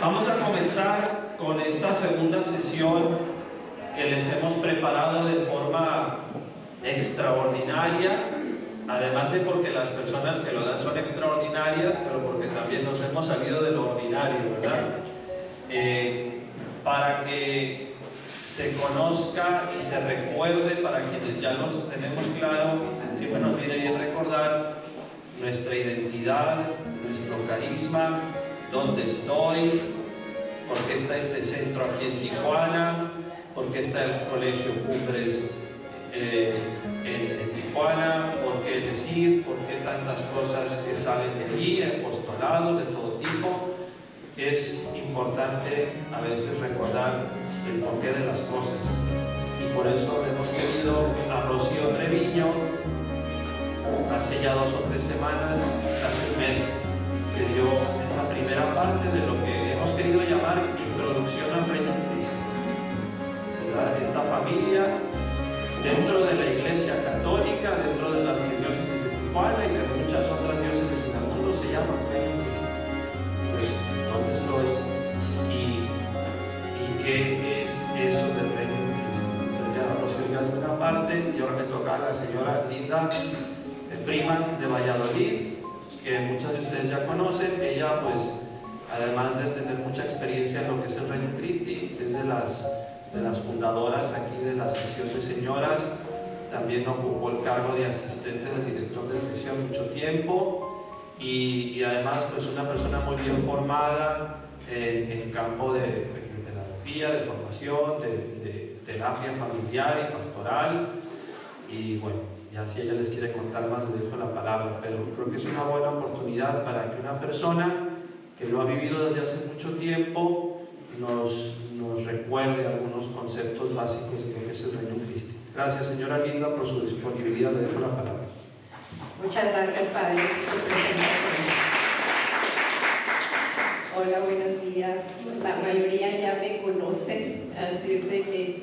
Vamos a comenzar con esta segunda sesión que les hemos preparado de forma extraordinaria, además de porque las personas que lo dan son extraordinarias, pero porque también nos hemos salido de lo ordinario, ¿verdad? Para que se conozca y se recuerde, para quienes ya los tenemos claro, siempre nos viene bien recordar nuestra identidad, nuestro carisma, dónde estoy, por qué está este centro aquí en Tijuana, por qué está el Colegio Cumbres en Tijuana, por qué decir, por qué tantas cosas que salen de allí, apostolados de todo tipo. Es importante a veces recordar el porqué de las cosas, y por eso hemos pedido a Rocío Treviño, hace ya 2 o 3 semanas, casi un mes, que dio esa primera parte de lo que hemos querido llamar Introducción al Reino de Cristo, ¿verdad? Esta familia dentro de la Iglesia Católica, dentro de la Arquidiócesis de Tijuana y de muchas otras diócesis en el mundo, se llama Reino de Cristo. Pues, ¿dónde estoy? ¿Y qué es eso del Reino de Cristo? Entonces ya Rocío dio una parte y ahora me toca a la señora Linda Freeman de Valladolid, que muchas de ustedes ya conocen. Ella, pues, además de tener mucha experiencia en lo que es el Reino Christi, es de las fundadoras aquí de la sesión de señoras. También ocupó el cargo de asistente del director de sesión mucho tiempo, y además, pues, una persona muy bien formada en el campo de pedagogía, de formación, de terapia familiar y pastoral. Y bueno, ya si ella les quiere contar más, le dejo la palabra, pero creo que es una buena oportunidad para que una persona que lo ha vivido desde hace mucho tiempo nos recuerde algunos conceptos básicos de lo que es el Reino Christi. Gracias, señora Linda, por su disponibilidad. Le dejo la palabra. Muchas gracias, padre, por su presentación. Hola, buenos días. La mayoría ya me conocen, así es de que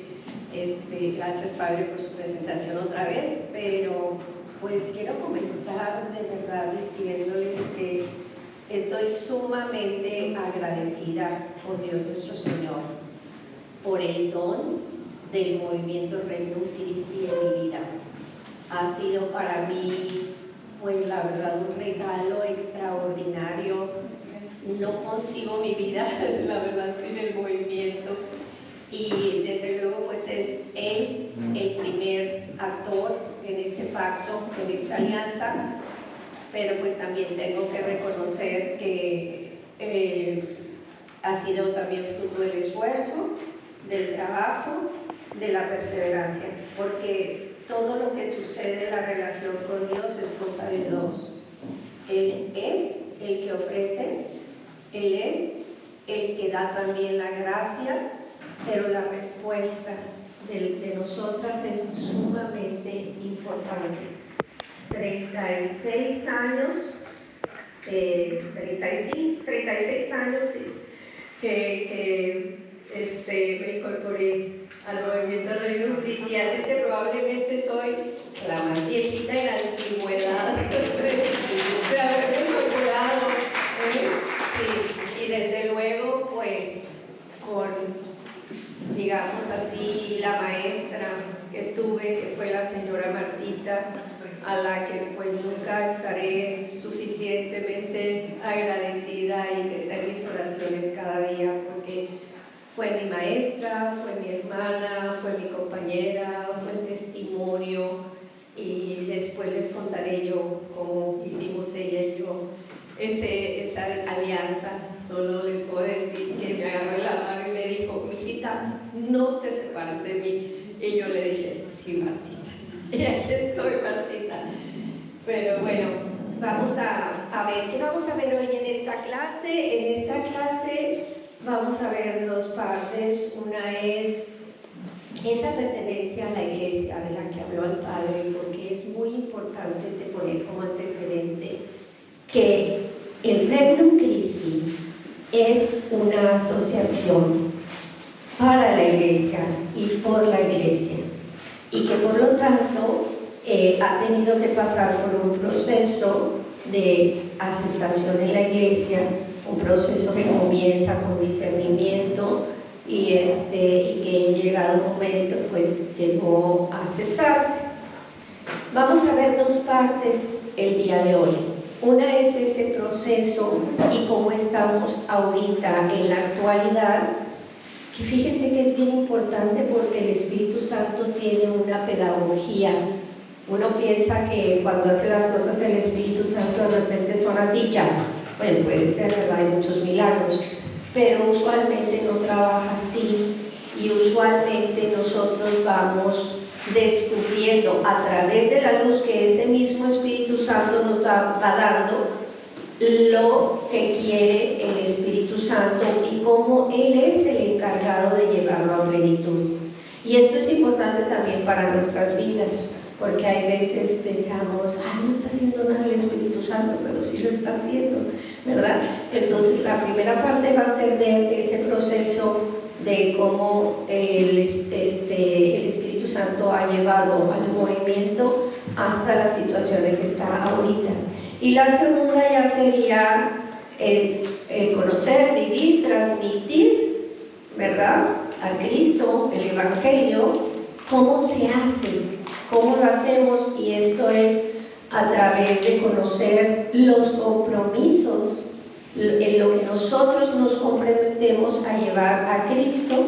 gracias, padre, por su presentación otra vez, pero pues quiero comenzar de verdad diciéndoles que estoy sumamente agradecida por Dios nuestro Señor, por el don del movimiento Regnum Christi en mi vida. Ha sido para mí, pues la verdad, un regalo extraordinario. No concibo mi vida, la verdad, sin el movimiento. Y desde luego, pues es él el primer actor en este pacto, en esta alianza, pero pues también tengo que reconocer que ha sido también fruto del esfuerzo, del trabajo, de la perseverancia, porque todo lo que sucede en la relación con Dios es cosa de dos. Él es el que ofrece, Él es el que da también la gracia, pero la respuesta de nosotras es sumamente importante. 36 años, 36 años que me incorporé al movimiento Regnum Christi, así es que probablemente soy la más viejita en la antigüedad de haberme incorporado. Sí, y desde luego, pues, con, digamos así, la maestra que tuve, que fue la señora Martita, a la que pues nunca estaré suficientemente agradecida y que está en mis oraciones cada día, porque fue mi maestra, fue mi hermana, fue mi compañera, fue el testimonio, y después les contaré yo cómo hicimos ella y yo esa alianza. Solo les puedo decir que me agarró de la mano y me dijo: mijita, no te separes de mí. Y yo le dije: sí, Martita. Y aquí estoy, Martita. Pero bueno, vamos a ver, ¿qué vamos a ver hoy en esta clase? En esta clase vamos a ver 2 partes. Una es esa pertenencia a la iglesia de la que habló el Padre, porque es muy importante de poner como antecedente que el Regnum Christi es una asociación para la iglesia y por la iglesia, y que por lo tanto ha tenido que pasar por un proceso de aceptación en la iglesia, un proceso que comienza con discernimiento y que en llegado un momento pues llegó a aceptarse. Vamos a ver dos partes el día de hoy. Una es ese proceso y cómo estamos ahorita en la actualidad, que fíjense que es bien importante porque el Espíritu Santo tiene una pedagogía. Uno piensa que cuando hace las cosas el Espíritu Santo de repente son así ya. Bueno, puede ser, ¿verdad? Hay muchos milagros, pero usualmente no trabaja así y usualmente nosotros vamos descubriendo a través de la luz que ese mismo Espíritu Santo nos va dando lo que quiere el Espíritu Santo y cómo Él es el encargado de llevarlo a plenitud. Y esto es importante también para nuestras vidas, porque hay veces pensamos, no está haciendo nada el Espíritu Santo, pero sí lo está haciendo, ¿verdad? Entonces la primera parte va a ser ver ese proceso de cómo el Espíritu Santo ha llevado al movimiento hasta la situación en que está ahorita. Y la segunda ya sería conocer, vivir, transmitir, ¿verdad?, a Cristo, el Evangelio, cómo se hace, cómo lo hacemos, y esto es a través de conocer los compromisos en lo que nosotros nos comprometemos a llevar a Cristo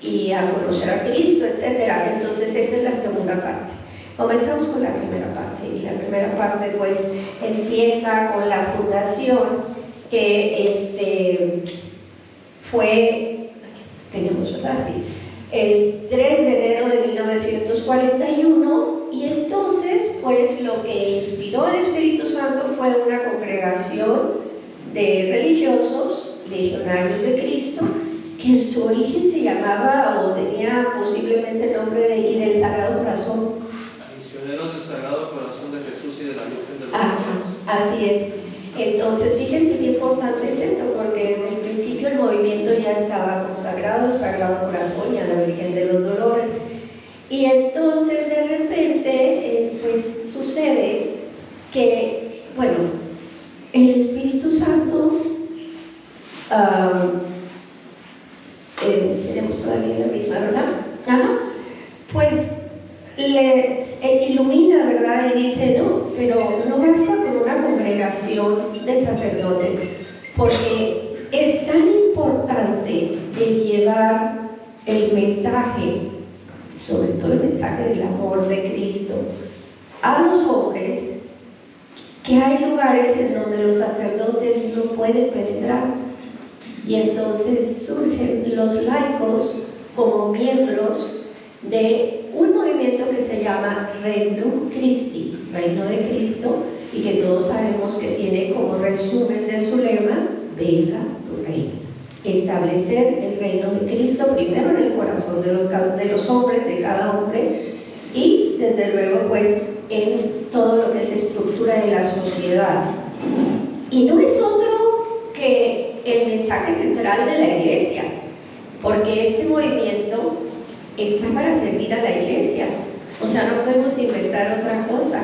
y a conocer a Cristo, etc. Entonces esa es la segunda parte. Comenzamos con la primera parte, y la primera parte pues empieza con la fundación que fue, tenemos, ¿verdad? Sí, el 3 de enero de 1941, y entonces pues lo que inspiró el Espíritu Santo fue una congregación de religiosos, legionarios de Cristo, que en su origen se llamaba o tenía posiblemente el nombre del Sagrado Corazón. Misioneros del Sagrado Corazón de Jesús y de la Virgen de los Ángeles. Así es. Entonces, fíjense qué importante es eso, porque desde el principio el movimiento ya estaba consagrado al Sagrado Corazón y a la Virgen de los Dolores. Y entonces, de repente, pues sucede que, bueno, el Espíritu Santo, tenemos todavía la misma, ¿verdad? Pues le ilumina, ¿verdad? Y dice, no, pero no basta con una congregación de sacerdotes, porque es tan importante el llevar el mensaje, sobre todo el mensaje del amor de Cristo, a los hombres, que hay lugares en donde los sacerdotes no pueden penetrar, y entonces surgen los laicos como miembros de un movimiento que se llama Regnum Christi, Reino de Cristo, y que todos sabemos que tiene como resumen de su lema, venga tu reino. Establecer el reino de Cristo primero en el corazón de los hombres, de cada hombre, y desde luego pues en todo lo que es la estructura de la sociedad. Y no es otro que el mensaje central de la Iglesia, porque este movimiento está para servir a la Iglesia, o sea, no podemos inventar otra cosa.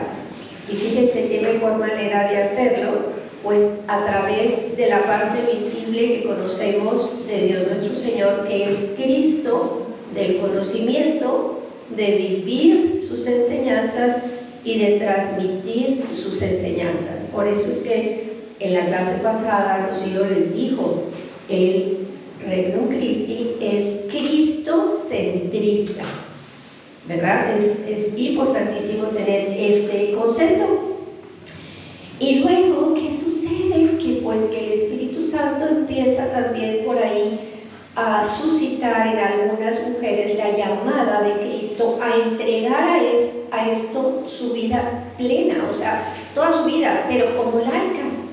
Y fíjense qué mejor manera de hacerlo, pues a través de la parte visible que conocemos de Dios nuestro Señor, que es Cristo, del conocimiento, de vivir sus enseñanzas y de transmitir sus enseñanzas. Por eso es que en la clase pasada Rocío les dijo, el Regnum Christi es cristocentrista, ¿verdad? Es importantísimo tener este concepto. Y luego, ¿qué sucede? Que pues que el Espíritu Santo empieza también por ahí a suscitar en algunas mujeres la llamada de Cristo a entregar a esto su vida plena, o sea, toda su vida, pero como laicas,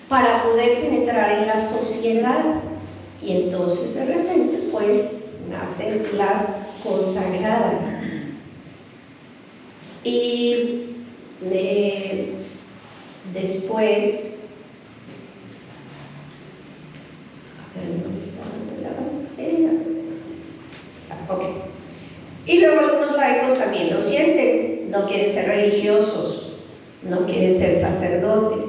para poder penetrar en la sociedad. Y entonces de repente pues nacen las consagradas. Y después, y luego algunos laicos también lo sienten, no quieren ser religiosos, no quieren ser sacerdotes,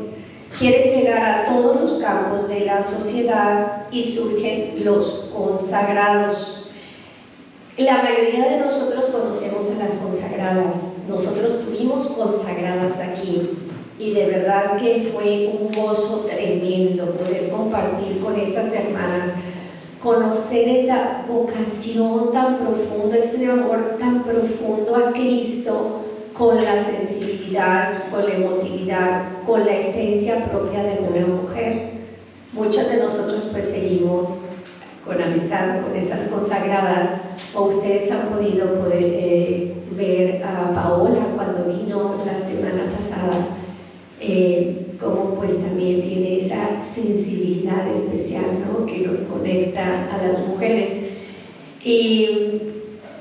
quieren llegar a todos los campos de la sociedad y surgen los consagrados. La mayoría de nosotros conocemos a las consagradas. Nosotros tuvimos consagradas aquí y de verdad que fue un gozo tremendo poder compartir con esas hermanas, conocer esa vocación tan profunda, ese amor tan profundo a Cristo, con la sensibilidad, con la emotividad, con la esencia propia de una mujer. Muchas de nosotros pues seguimos con amistad con esas consagradas, o ustedes han podido ver a Paola cuando vino la semana pasada, como pues también tiene esa sensibilidad especial, ¿no?, que nos conecta a las mujeres.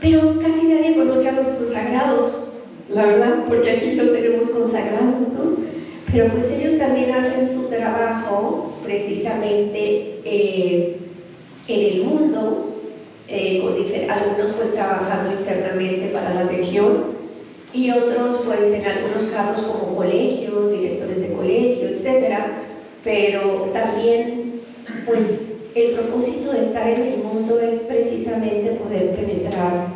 Pero casi nadie conoce a los consagrados, la verdad, porque aquí no tenemos consagrados, ¿no? Pero pues ellos también hacen su trabajo precisamente en el mundo, algunos pues trabajando internamente para la región y otros pues en algunos casos como colegios, directores de colegio, etcétera. Pero también pues el propósito de estar en el mundo es precisamente poder penetrar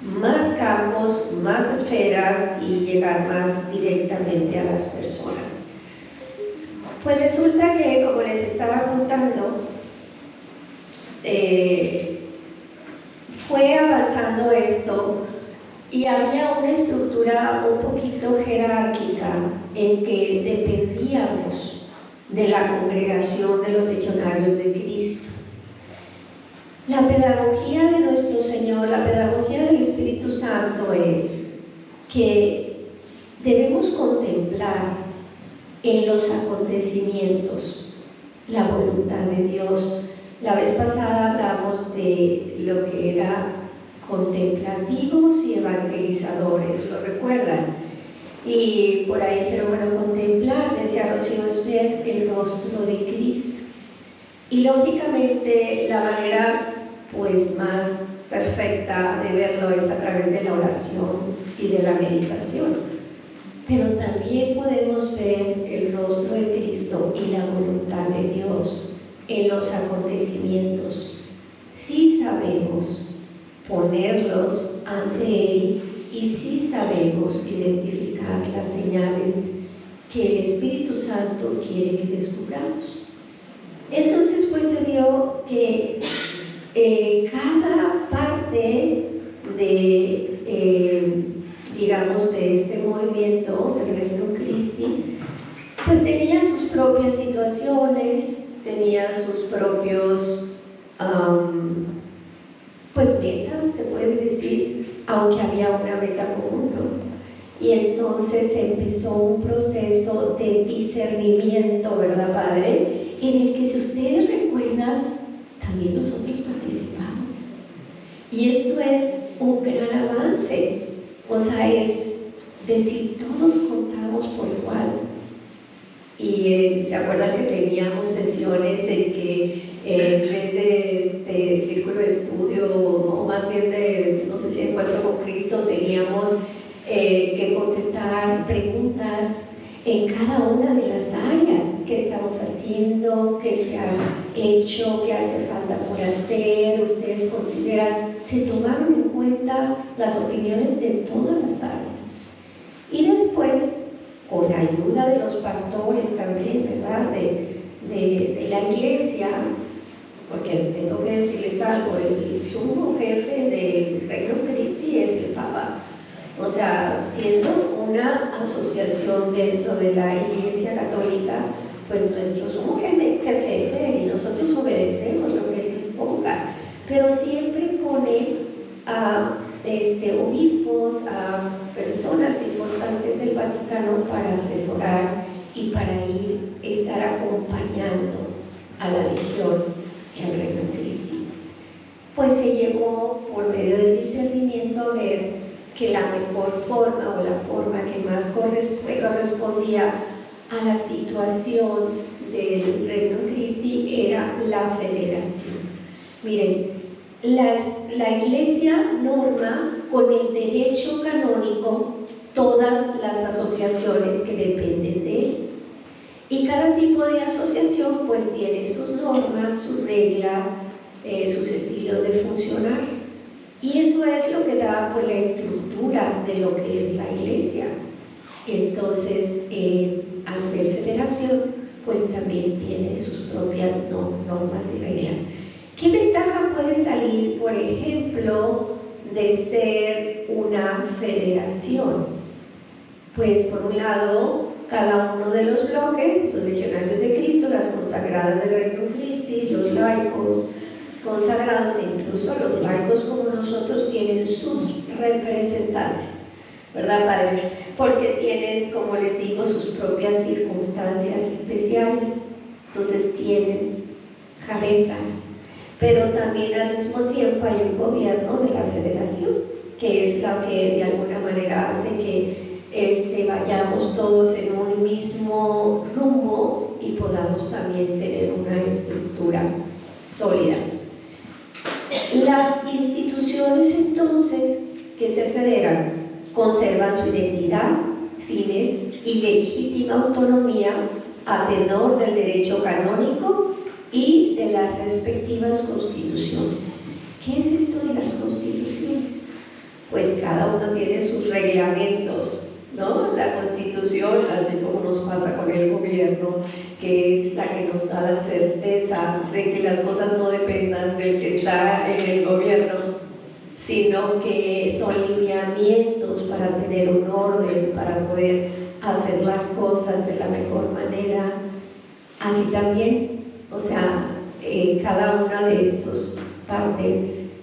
más campos, más esferas y llegar más directamente a las personas. Pues resulta que, como les estaba contando, fue avanzando esto y había una estructura un poquito jerárquica en que dependíamos de la congregación de los legionarios de Cristo. La pedagogía de nuestro Señor, la pedagogía del Espíritu Santo es que debemos contemplar en los acontecimientos la voluntad de Dios. La vez pasada hablamos de lo que era contemplativos y evangelizadores, ¿lo recuerdan? Y por ahí dijeron, bueno, contemplar, decía Rocío, es ver el rostro de Cristo. Y lógicamente la manera pues más perfecta de verlo es a través de la oración y de la meditación. Pero también podemos ver el rostro de Cristo y la voluntad de Dios en los acontecimientos. Sí sabemos ponerlos ante Él y sí sabemos identificar las señales que el Espíritu Santo quiere que descubramos. Entonces pues se vio que cada parte de digamos de este movimiento del Regnum Christi pues tenía sus propias situaciones, tenía sus propios pues metas, se puede decir, aunque había una meta común, ¿no? Y entonces empezó un proceso de discernimiento, ¿verdad, Padre? En el que, si ustedes recuerdan, también nosotros participamos. Y esto es un gran avance, o sea, es decir, todos contamos por igual. Y se acuerdan que teníamos sesiones en que en vez de círculo de estudio, o más bien de, no sé si encuentro con Cristo, teníamos que contestar preguntas en cada una de las áreas. ¿Qué estamos haciendo? ¿Qué se ha hecho? ¿Qué hace falta por hacer? Ustedes consideran, se tomaron en cuenta las opiniones de todas las áreas. Y después, con la ayuda de los pastores también, ¿verdad?, de la iglesia, porque tengo que decirles algo, el sumo jefe del Regnum Christi es el Papa. O sea, siendo una asociación dentro de la Iglesia Católica, pues nuestro sumo jefe es él y nosotros obedecemos lo que él disponga. Pero siempre pone a obispos, a personas importantes del Vaticano para asesorar y para estar acompañando a la Legión en el Regnum Christi. Pues se llegó por medio del discernimiento a ver que la mejor forma, o la forma que más correspondía a la situación del Regnum Christi era la federación. Miren, la Iglesia norma con el derecho canónico todas las asociaciones que dependen de él. Y cada tipo de asociación pues tiene sus normas, sus reglas, sus estilos de funcionar. Y eso es lo que da pues la estructura de lo que es la iglesia. Entonces, al ser federación, pues también tiene sus propias normas y reglas. ¿Qué ventaja puede salir, por ejemplo, de ser una federación? Pues por un lado, cada uno de los bloques, los legionarios de Cristo, las consagradas del Reino Christi, los laicos consagrados, e incluso los laicos como nosotros, tienen sus representantes, ¿verdad, Padre? Porque tienen, como les digo, sus propias circunstancias especiales. Entonces tienen cabezas, pero también al mismo tiempo hay un gobierno de la federación, que es lo que de alguna manera hace que vayamos todos en un mismo rumbo y podamos también tener una estructura sólida. Las instituciones entonces que se federan conservan su identidad, fines y legítima autonomía a tenor del derecho canónico y de las respectivas constituciones. ¿Qué es esto de las constituciones? Pues cada uno tiene sus reglamentos, ¿no? La Constitución, así como nos pasa con el gobierno, que es la que nos da la certeza de que las cosas no dependan del que está en el gobierno, sino que son lineamientos para tener un orden, para poder hacer las cosas de la mejor manera. Así también, o sea, cada una de estas partes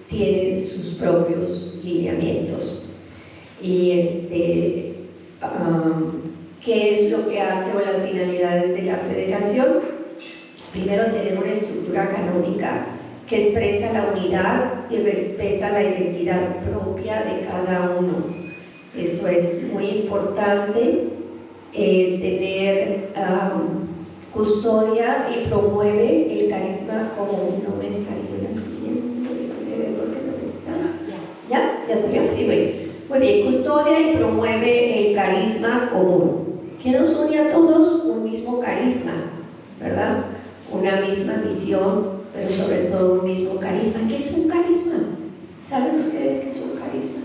tiene sus propios lineamientos. Y ¿qué es lo que hace o las finalidades de la federación? Primero, tener una estructura canónica que expresa la unidad y respeta la identidad propia de cada uno. Eso es muy importante, tener custodia y promueve el carisma común. No me salió la siguiente, déjame ver por qué no está. ¿Ya? ¿Ya salió? Sí, muy bien. Custodia y promueve el carisma común, que nos une a todos un mismo carisma, ¿verdad? Una misma misión, pero sobre todo un mismo carisma. ¿Qué es un carisma? ¿Saben ustedes qué es un carisma?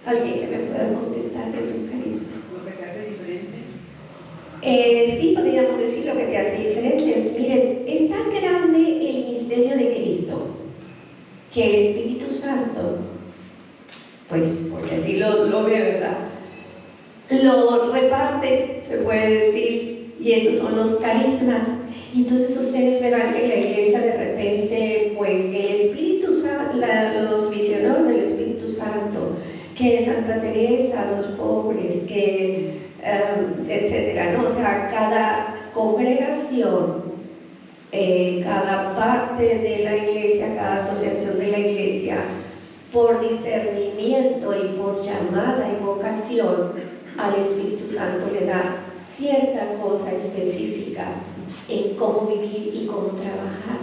¿Alguien que me pueda contestar qué es un carisma? ¿Lo que te hace diferente? Sí, podríamos decir lo que te hace diferente. Miren, es tan grande el misterio de Cristo que el Espíritu Santo, pues porque así lo ve, ¿verdad?, lo reparte, se puede decir, y esos son los carismas. Y entonces ustedes verán que en la iglesia de repente, pues el Espíritu Santo, los misioneros del Espíritu Santo, que Santa Teresa, los pobres, que etcétera, ¿no? O sea, cada congregación, cada parte de la iglesia, cada asociación de la iglesia, por discernimiento y por llamada y vocación al Espíritu Santo le da cierta cosa específica en cómo vivir y cómo trabajar,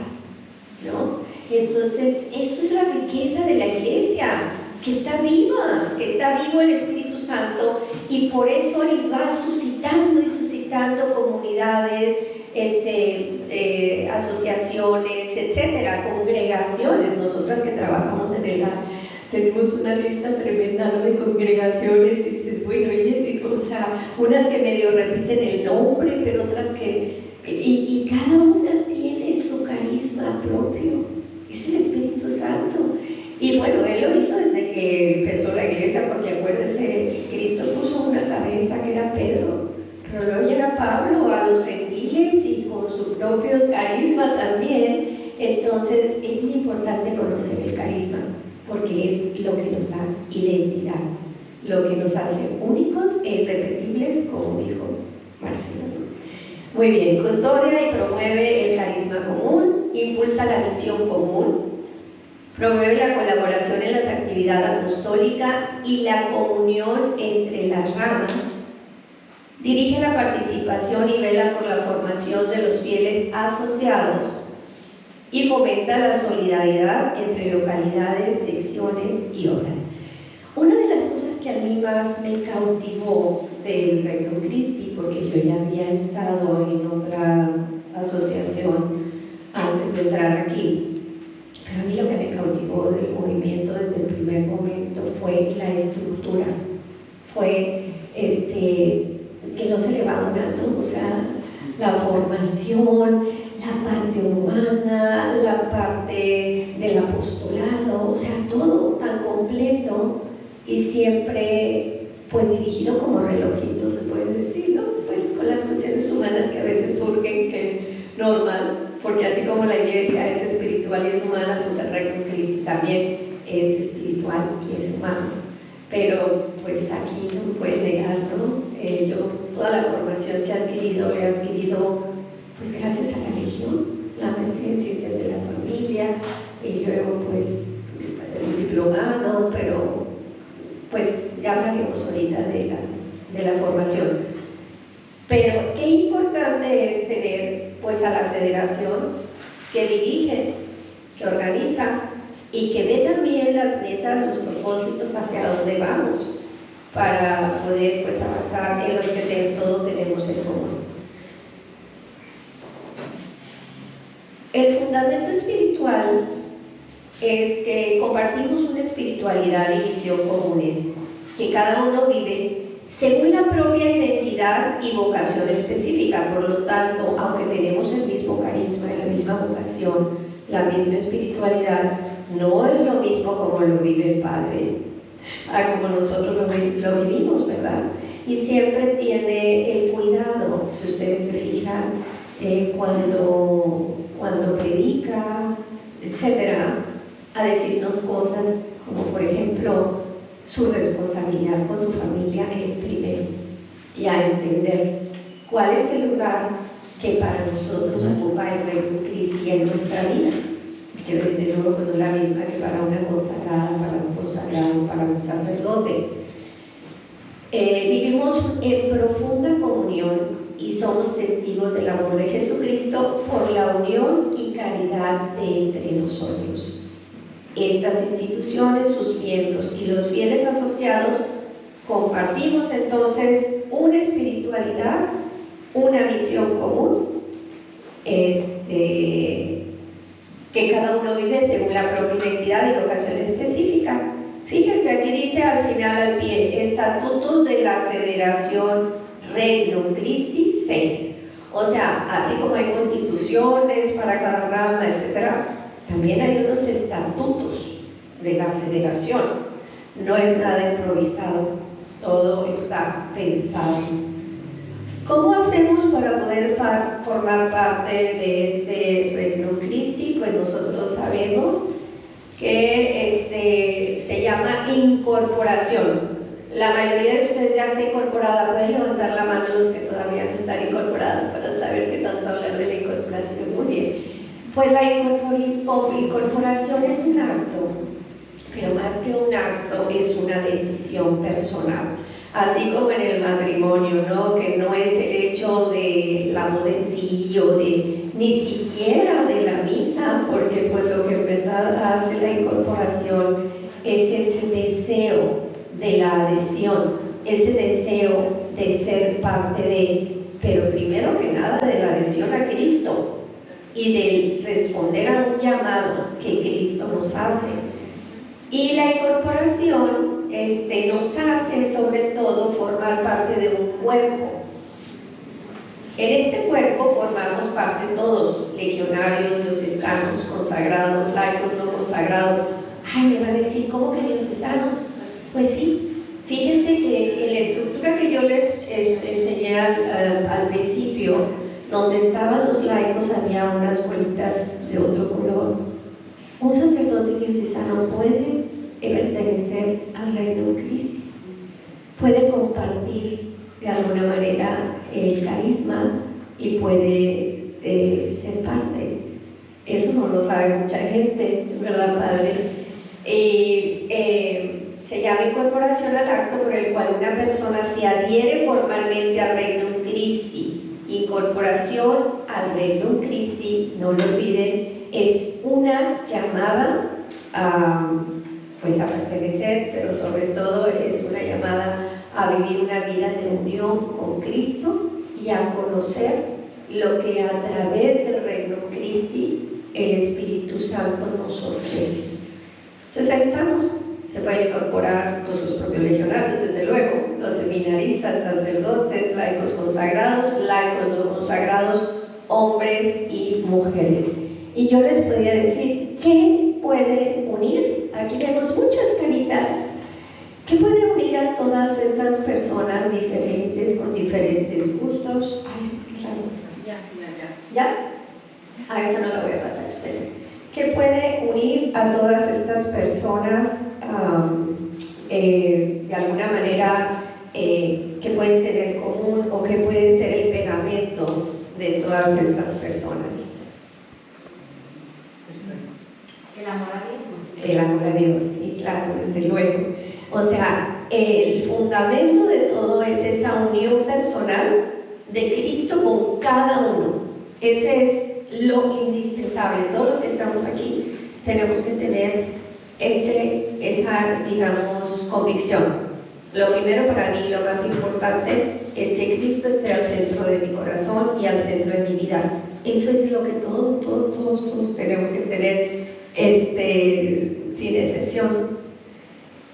¿no? Y entonces esto es la riqueza de la iglesia, que está viva, que está vivo el Espíritu Santo, y por eso Él va suscitando y suscitando comunidades, asociaciones, etcétera, congregaciones. Nosotras que trabajamos en el tenemos una lista tremenda, ¿no?, de congregaciones, y dices, bueno, o sea, unas que medio repiten el nombre, pero otras que... Y cada una tiene su carisma propio, es el Espíritu Santo. Y bueno, Él lo hizo desde que empezó la iglesia, porque acuérdense, Cristo puso una cabeza que era Pedro, pero luego llega Pablo a los gentiles y con su propio carisma también. Entonces es muy importante conocer el carisma, porque es lo que nos da identidad, lo que nos hace únicos e irrepetibles, como dijo Marcelo. Muy bien, custodia y promueve el carisma común, impulsa la misión común, promueve la colaboración en las actividades apostólica y la comunión entre las ramas, dirige la participación y vela por la formación de los fieles asociados y fomenta la solidaridad entre localidades, secciones y obras. Una de las cosas que a mí más me cautivó del Regnum Christi, porque yo ya había estado en otra asociación antes de entrar aquí, pero a mí lo que me cautivó del movimiento desde el primer momento fue la estructura, fue que no se le va una, ¿no? O sea, la formación, la parte humana, la parte del apostolado, o sea, todo tan completo y siempre pues dirigido como relojito, se puede decir, ¿no? Pues con las cuestiones humanas que a veces surgen, que es normal, porque así como la iglesia es espiritual y es humana, pues el Regnum Christi también es espiritual y es humano. Pero pues aquí no puede negar, ¿no? Yo toda la formación que he adquirido, la he adquirido pues gracias a la religión, la maestría en ciencias de la familia y luego pues el diplomado, pero pues ya hablaremos ahorita de la formación. Pero qué importante es tener pues a la federación que dirige, que organiza y que ve también las metas, los propósitos hacia dónde vamos para poder pues avanzar en lo que todos tenemos en común. El fundamento espiritual es que compartimos una espiritualidad y visión comunes, que cada uno vive según la propia identidad y vocación específica. Por lo tanto, aunque tenemos el mismo carisma, la misma vocación, la misma espiritualidad, no es lo mismo como lo vive el Padre, como nosotros lo vivimos, ¿verdad? Y siempre tiene el cuidado, si ustedes se fijan, cuando predica, etcétera, a decirnos cosas como, por ejemplo, su responsabilidad con su familia es primero, y a entender cuál es el lugar que para nosotros ocupa el Regnum Christi en nuestra vida, que desde luego no es la misma que para una consagrada, para un consagrado, para un sacerdote. Vivimos en profunda comunión y somos testigos del amor de Jesucristo por la unión y caridad de entre nosotros. Estas instituciones, sus miembros y los fieles asociados compartimos entonces una espiritualidad, una visión común, que cada uno vive según la propia identidad y vocación específica. Fíjense, aquí dice al final al pie, estatutos de la Federación Regnum Christi 6. O sea, así como hay constituciones para cada rama, etc., también hay unos estatutos de la federación. No es nada improvisado, todo está pensado. ¿Cómo hacemos para poder formar parte de este Regnum Christi? Pues nosotros sabemos que se llama incorporación. La mayoría de ustedes ya está incorporada. Pueden levantar la mano los que todavía no están incorporados para saber qué tanto hablar de la incorporación. Muy bien. Pues la incorporación es un acto, pero más que un acto es una decisión personal. Así como en el matrimonio, ¿no? Que no es el hecho de la boda en sí o ni siquiera de la misa, porque pues lo que en verdad hace la incorporación es ese deseo de la adhesión, ese deseo de ser parte de, pero primero que nada de la adhesión a Cristo y de responder a un llamado que Cristo nos hace. Y la incorporación nos hace sobre todo formar parte de un cuerpo. En este cuerpo formamos parte todos, legionarios, diocesanos, consagrados, laicos, no consagrados. Ay, me va a decir, ¿cómo que diocesanos? Pues sí, fíjense que en la estructura que yo les enseñé al principio, donde estaban los laicos había unas bolitas de otro color. Un sacerdote diocesano puede pertenecer al Regnum Christi, puede compartir de alguna manera el carisma y puede ser parte. Eso no lo sabe mucha gente, ¿verdad, Padre? Se llama incorporación al acto por el cual una persona se adhiere formalmente al Regnum Christi. Incorporación al Regnum Christi, no lo olviden, es una llamada pues a pertenecer, pero sobre todo es una llamada a vivir una vida de unión con Cristo y a conocer lo que a través del reino Christi el Espíritu Santo nos ofrece. Entonces ahí estamos. Se pueden incorporar pues, los propios legionarios, desde luego, los seminaristas, sacerdotes, laicos consagrados, laicos no consagrados, hombres y mujeres. Y yo les podría decir, ¿qué puede unir? Aquí vemos muchas caritas. ¿Qué puede unir a todas estas personas diferentes, con diferentes gustos? Ay, qué raro. ¿Ya? A eso no lo voy a pasar. ¿Qué puede unir a todas estas personas de alguna manera que pueden tener en común o que puede ser el pegamento de todas estas personas? El amor a Dios. El amor a Dios, sí, claro, desde luego. O sea, el fundamento de todo es esa unión personal de Cristo con cada uno. Ese es lo indispensable. Todos los que estamos aquí tenemos que tener esa, digamos, convicción. Lo primero para mí, lo más importante, es que Cristo esté al centro de mi corazón y al centro de mi vida. Eso es lo que todos tenemos que tener, sin excepción.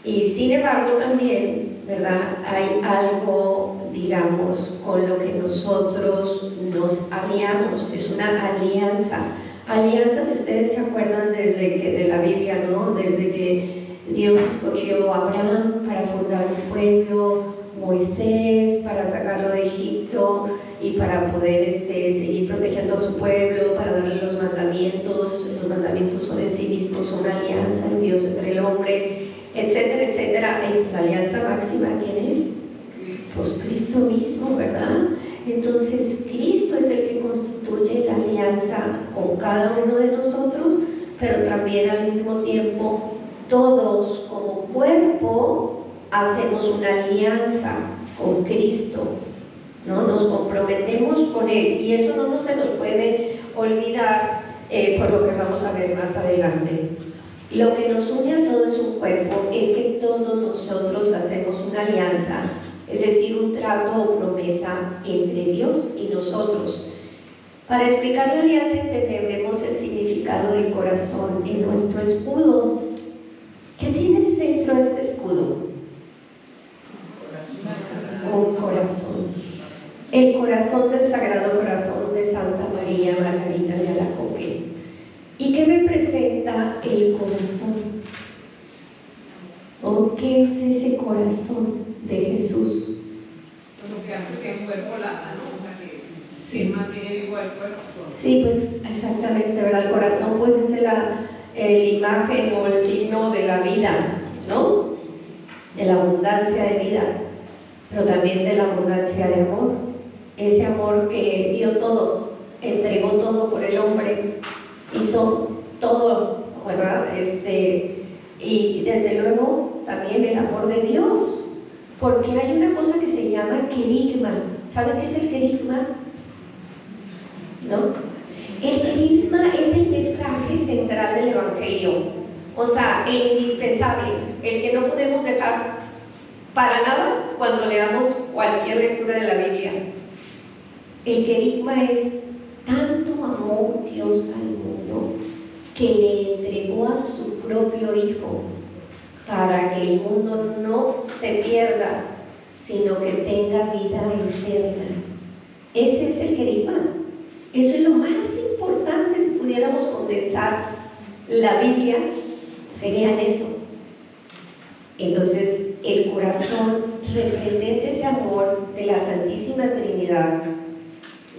Y sin embargo también, ¿verdad? Hay algo, digamos, con lo que nosotros nos aliamos. Es una alianza. Alianza, si ustedes se acuerdan de la Biblia, ¿no? Desde que Dios escogió a Abraham para fundar un pueblo, Moisés para sacarlo de Egipto y para poder seguir protegiendo a su pueblo, para darle los mandamientos. Los mandamientos son en sí mismos una alianza de Dios entre el hombre, etcétera, etcétera. Y la alianza máxima, ¿quién es? Pues Cristo mismo, ¿verdad? Entonces Cristo es el que constituye la alianza con cada uno de nosotros, pero también al mismo tiempo todos como cuerpo hacemos una alianza con Cristo, ¿no? Nos comprometemos con Él y eso no se nos puede olvidar por lo que vamos a ver más adelante. Lo que nos une a todos un cuerpo es que todos nosotros hacemos una alianza, es decir, un trato o promesa entre Dios y nosotros. Para explicar la alianza entendemos el significado del corazón en nuestro escudo. ¿Qué tiene el centro de este escudo? Un corazón. El corazón del Sagrado Corazón de Santa María Margarita de Alacoque. ¿Y qué representa el corazón? ¿O qué es ese corazón de Jesús? Lo que hace que el cuerpo lata, ¿no? O sea, que se mantiene vivo el cuerpo. Sí, pues exactamente, ¿verdad? El corazón pues es la imagen o el signo de la vida, ¿no? De la abundancia de vida, pero también de la abundancia de amor. Ese amor que dio todo, entregó todo por el hombre, hizo todo, ¿verdad? Y desde luego también el amor de Dios, porque hay una cosa que se llama querigma. ¿Saben qué es el querigma? ¿No? El querigma es el mensaje central del Evangelio, o sea, el indispensable, el que no podemos dejar para nada cuando leamos cualquier lectura de la Biblia. El querigma es: tanto amó Dios al mundo que le entregó a su propio Hijo para que el mundo no se pierda, sino que tenga vida eterna. Ese es el querigma. Eso es lo más importante. Si pudiéramos condensar la Biblia, sería en eso. Entonces, el corazón representa ese amor de la Santísima Trinidad,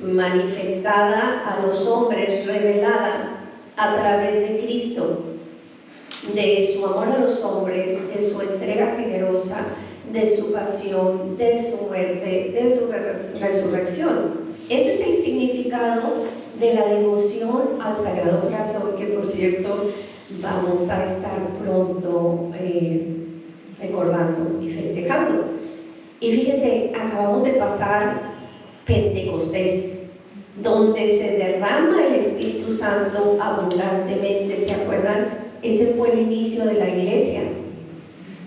manifestada a los hombres, revelada a través de Cristo, de su amor a los hombres, de su entrega generosa, de su pasión, de su muerte, de su resurrección. Ese es el significado de la devoción al Sagrado Corazón, que por cierto vamos a estar pronto recordando y festejando. Y fíjense, acabamos de pasar Pentecostés, donde se derrama el Espíritu Santo abundantemente. ¿Se acuerdan? Ese fue el inicio de la iglesia.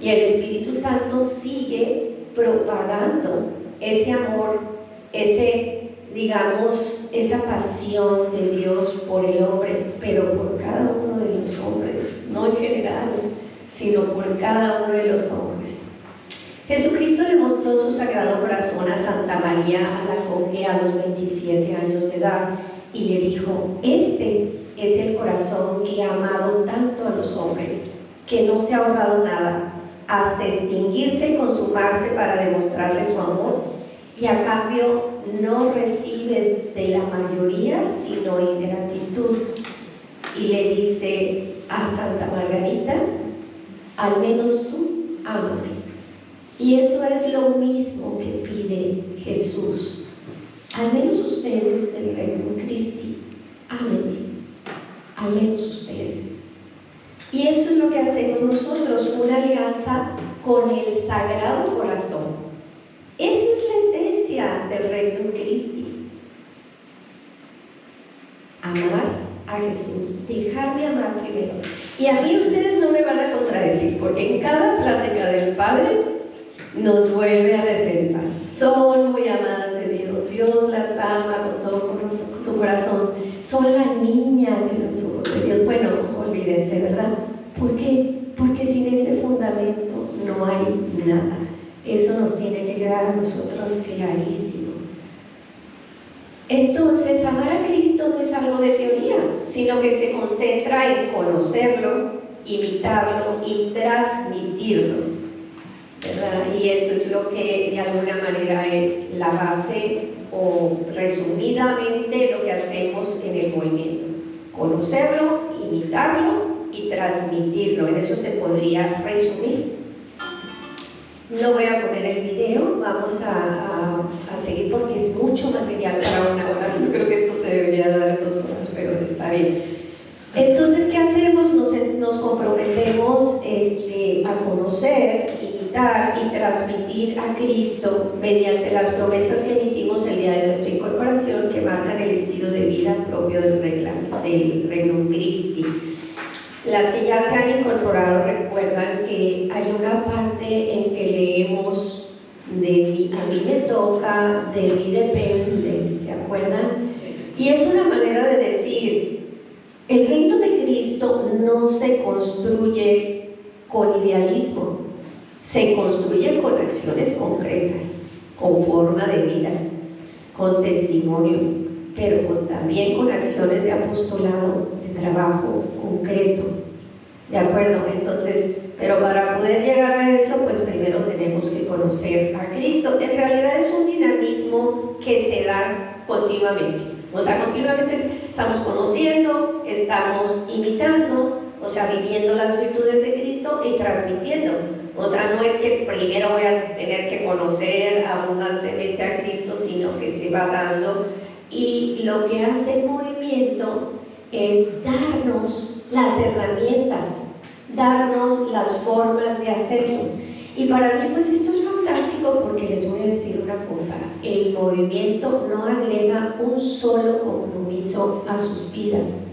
Y el Espíritu Santo sigue propagando ese amor, esa pasión de Dios por el hombre, pero por cada uno de los hombres, no en general, sino por cada uno de los hombres. Jesucristo le mostró su sagrado corazón a Santa María Alacoque a los 27 años de edad y le dijo: este es el corazón que ha amado tanto a los hombres, que no se ha ahorrado nada, hasta extinguirse y consumarse para demostrarle su amor, y a cambio no recibe de la mayoría sino ingratitud. Y le dice a Santa Margarita: al menos tú, ámame. Y eso es lo mismo que pide Jesús. Al menos ustedes del Regnum Christi, ámenme, al menos ustedes. Y eso es lo que hacemos nosotros, una alianza con el Sagrado Corazón. Esa es la esencia del Regnum Christi. Amar a Jesús, dejarme amar primero. Y a mí ustedes no me van a contradecir, porque en cada plática del Padre nos vuelve a referir: son muy amadas de Dios, Dios las ama con todo su corazón, son la niña de los ojos de Dios. Bueno, olvídense, ¿verdad? ¿Por qué? Porque sin ese fundamento no hay nada. Eso nos tiene que quedar a nosotros clarísimo. Entonces, amar a Cristo no es algo de teoría, sino que se concentra en conocerlo, imitarlo y transmitirlo, ¿verdad? Y eso es lo que de alguna manera es la base, o resumidamente lo que hacemos en el movimiento: conocerlo, imitarlo y transmitirlo. En eso se podría resumir. No voy a poner el video, vamos a seguir porque es mucho material para una hora. Yo creo que esto se debería dar 2 horas, pero está bien. Entonces, ¿qué hacemos? Nos comprometemos a conocer, imitar y transmitir a Cristo mediante las promesas que emitimos el día de nuestra incorporación, que marcan el estilo de vida propio del Regnum Christi. Las que ya se han incorporado recuerdan que hay una parte en que leemos a mí me toca, de mí depende, ¿se acuerdan? Y es una manera de decir: el reino de Cristo no se construye con idealismo, se construye con acciones concretas, con forma de vida, con testimonio, pero también con acciones de apostolado, de trabajo concreto. ¿De acuerdo? Entonces, pero para poder llegar a eso, pues primero tenemos que conocer a Cristo. En realidad es un dinamismo que se da continuamente. O sea, continuamente estamos conociendo, estamos imitando, o sea, viviendo las virtudes de Cristo y transmitiendo. O sea, no es que primero voy a tener que conocer abundantemente a Cristo, sino que se va dando. Y lo que hace el movimiento es darnos las herramientas, darnos las formas de hacerlo. Y para mí, pues esto es fantástico, porque les voy a decir una cosa: el movimiento no agrega un solo compromiso a sus vidas.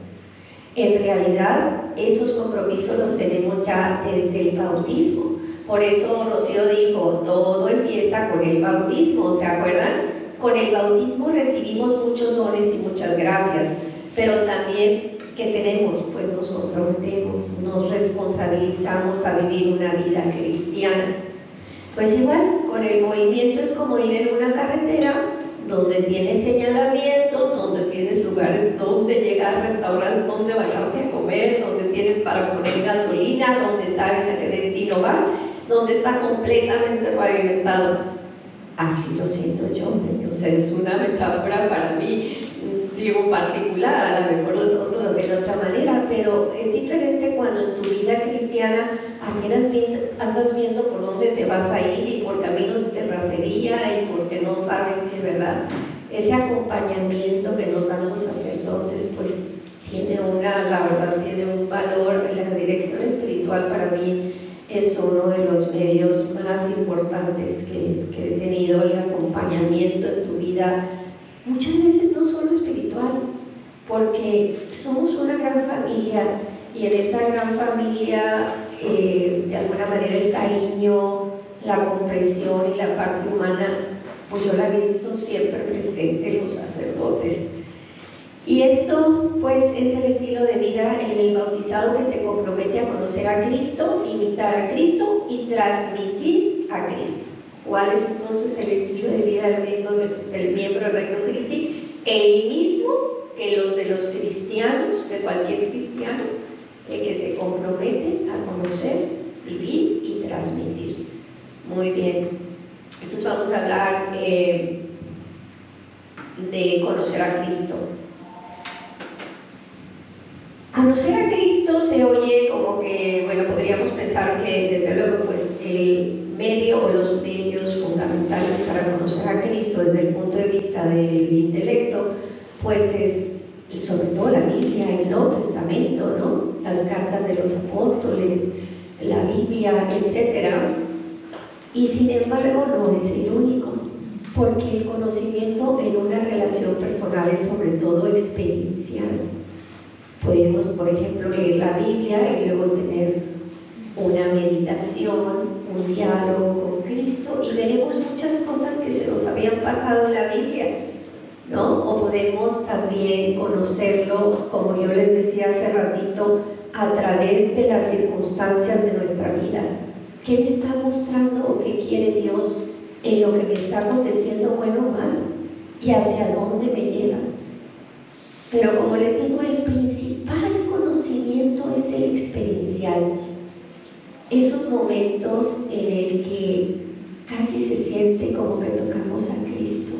En realidad, esos compromisos los tenemos ya desde el bautismo. Por eso Rocío dijo: todo empieza con el bautismo, ¿se acuerdan? Con el bautismo recibimos muchos dones y muchas gracias, pero también, ¿qué tenemos? Pues nos comprometemos, nos responsabilizamos a vivir una vida cristiana. Pues igual, con el movimiento es como ir en una carretera donde tienes señalamientos, donde tienes lugares donde llegar, restaurantes donde bajarte a comer, donde tienes para poner gasolina, donde sabes a qué destino vas, donde está completamente pavimentado. Así lo siento yo, o sea, es una metáfora para mí, digo, particular. A lo mejor los otros lo ven de otra manera, pero es diferente cuando en tu vida cristiana apenas andas viendo por dónde te vas a ir, y por caminos de terracería, y porque no sabes de verdad. Ese acompañamiento que nos dan los sacerdotes, pues tiene la verdad, tiene un valor. La dirección espiritual para mí es uno de los medios más importantes que he tenido, el acompañamiento en tu vida, muchas veces no solo espiritual, porque somos una gran familia, y en esa gran familia de alguna manera el cariño, la comprensión y la parte humana, pues yo la he visto siempre presente en los sacerdotes. Y esto pues es el estilo de vida en el bautizado que se compromete a conocer a Cristo, imitar a Cristo y transmitir a Cristo. ¿Cuál es entonces el estilo de vida del miembro del Reino Christi? El mismo que los de los cristianos, de cualquier cristiano, el que se compromete a conocer, vivir y transmitir. Muy bien. Entonces vamos a hablar de conocer a Cristo. Conocer a Cristo se oye como que, bueno, podríamos pensar que desde luego pues el medio o los medios fundamentales para conocer a Cristo desde el punto de vista del intelecto, pues es sobre todo la Biblia, el Nuevo Testamento, ¿no? Las cartas de los apóstoles, la Biblia, etc. Y sin embargo no es el único, porque el conocimiento en una relación personal es sobre todo experiencial. Podemos, por ejemplo, leer la Biblia y luego tener una meditación, un diálogo con Cristo y veremos muchas cosas que se nos habían pasado en la Biblia, ¿no? O podemos también conocerlo, como yo les decía hace ratito, a través de las circunstancias de nuestra vida. ¿Qué me está mostrando o qué quiere Dios en lo que me está aconteciendo, bueno o malo? ¿Y hacia dónde me lleva? Pero como les digo, el principal conocimiento es el experiencial. Esos momentos en el que casi se siente como que tocamos a Cristo.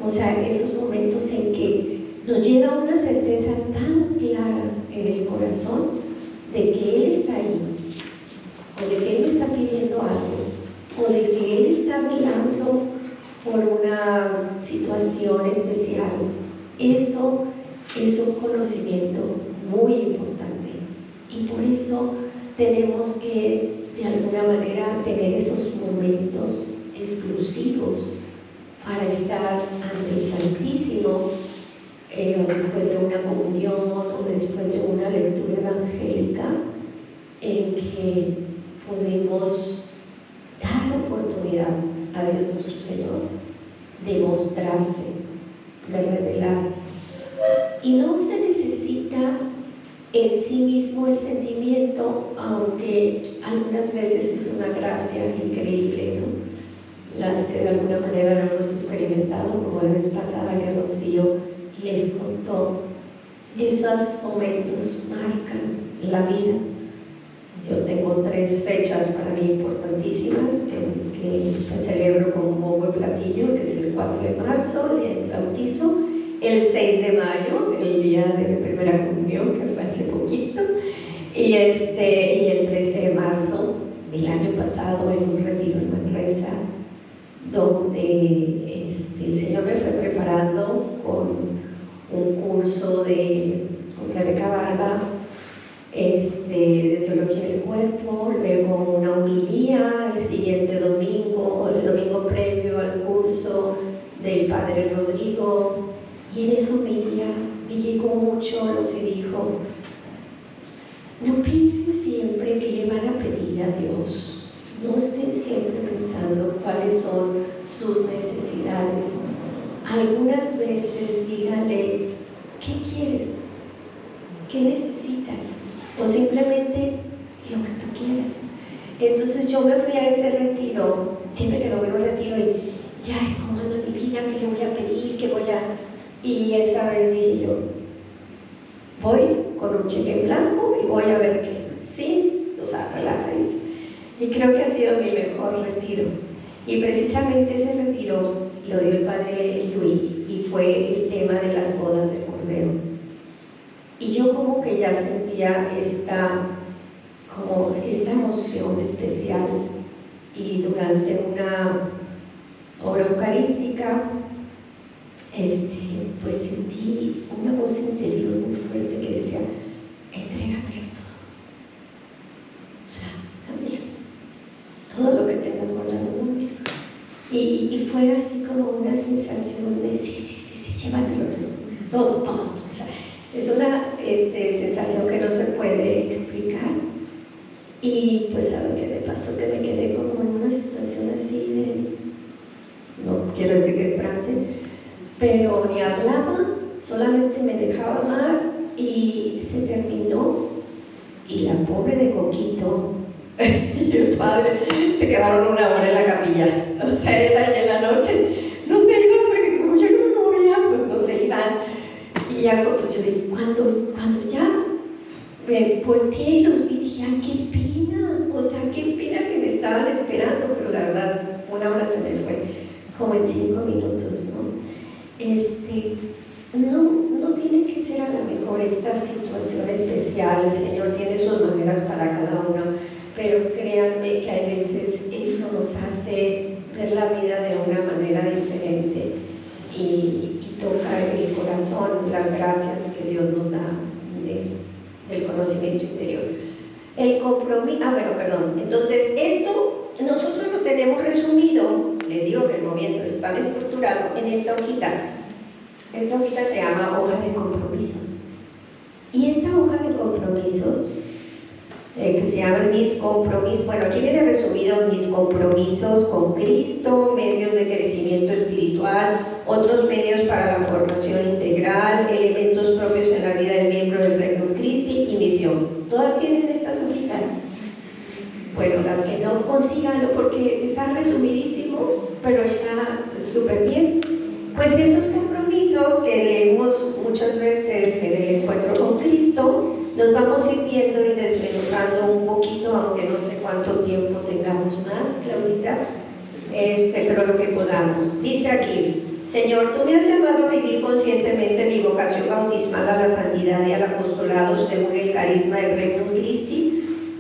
O sea, esos momentos en que nos llega una certeza tan clara en el corazón de que Él está ahí, o de que Él me está pidiendo algo, o de que Él está mirando por una situación especial. Eso es un conocimiento muy importante y por eso tenemos que de alguna manera tener esos momentos exclusivos para estar ante el Santísimo, o después de una comunión o después de una lectura evangélica, en que podemos dar la oportunidad a Dios nuestro Señor de mostrarse, de revelarse. Y no se necesita en sí mismo el sentimiento, aunque algunas veces es una gracia increíble, ¿no? Las que de alguna manera lo hemos experimentado, como la vez pasada que Rocío les contó, esos momentos marcan la vida. Yo tengo 3 fechas para mí importantísimas que celebro con un bombo y platillo, que es el 4 de marzo, el bautismo, el 6 de mayo, el día de mi primera comunión, que fue hace poquito, y el 13 de marzo del año pasado en un retiro en Manresa, donde el Señor me fue preparando con un curso con Rebeca Barba, de teología del cuerpo, luego una homilía el siguiente domingo, el domingo previo al curso del Padre Rodrigo. Y en esa homilía me llegó mucho lo que dijo: no piensen siempre que le van a pedir a Dios, no estén siempre pensando cuáles son sus necesidades. Algunas veces dígale: ¿qué quieres? ¿Qué necesitas? O simplemente lo que tú quieras. Entonces yo me fui a ese retiro, siempre que lo veo en retiro, y ay, ¿cómo anda mi vida? ¿Qué le voy a pedir? ¿Qué voy a...? Y esa vez dije yo: voy con un cheque en blanco y voy a ver qué. Sí, o sea, relájense. Y creo que ha sido mi mejor retiro. Y precisamente ese retiro lo dio el padre Luis y fue el tema de las bodas del Cordero. Y yo como que ya sentía esta emoción especial. Y durante una hora eucarística, pues sentí una voz interior muy fuerte que decía: entrégamelo todo. O sea, también todo lo que tengas guardado conmigo. Y fue así como una sensación de sí, llévatelo todo. O sea, es una sensación que no se puede explicar. Y pues ¿saben qué me pasó? Que me quedé como en una situación así de, no quiero decir que es trance, pero ni hablaba, solamente me dejaba amar y se terminó. Y la pobre de Coquito y el padre se quedaron una hora en la capilla. O sea, ella en la noche no se iban porque como yo no me movía, pues no se iban. Y ya, pues yo dije, cuando ya me volteé y los vi, dije, ay, qué pena, o sea, qué pena que me estaban esperando, pero la verdad, una hora se me fue, como en 5 minutos, no tiene que ser a lo mejor esta situación especial, el Señor tiene sus maneras para cada uno, pero créanme que hay veces eso nos hace ver la vida de una manera diferente y toca el corazón, las gracias que Dios nos da del conocimiento interior. El compromiso, entonces esto nosotros lo tenemos resumido, les digo que el movimiento está estructurado en esta hojita. Esta hojita se llama hoja de compromisos. Y esta hoja de compromisos, que se llama mis compromisos, bueno, aquí viene resumido mis compromisos con Cristo, medios de crecimiento espiritual, otros medios para la formación integral, elementos propios en la vida del miembro del Regnum Christi y misión. ¿Todas tienen estas hojitas? Bueno, las que no, consíganlo porque está resumidísimo, pero está súper bien. Pues esos compromisos que leemos muchas veces en el encuentro con Cristo, nos vamos a ir viendo y desmenuzando un poquito, aunque no sé cuánto tiempo tengamos más, Claudita, pero lo que podamos. Dice aquí, Señor, tú me has llamado a vivir conscientemente mi vocación bautismal a la santidad y al apostolado según el carisma del Regnum Christi,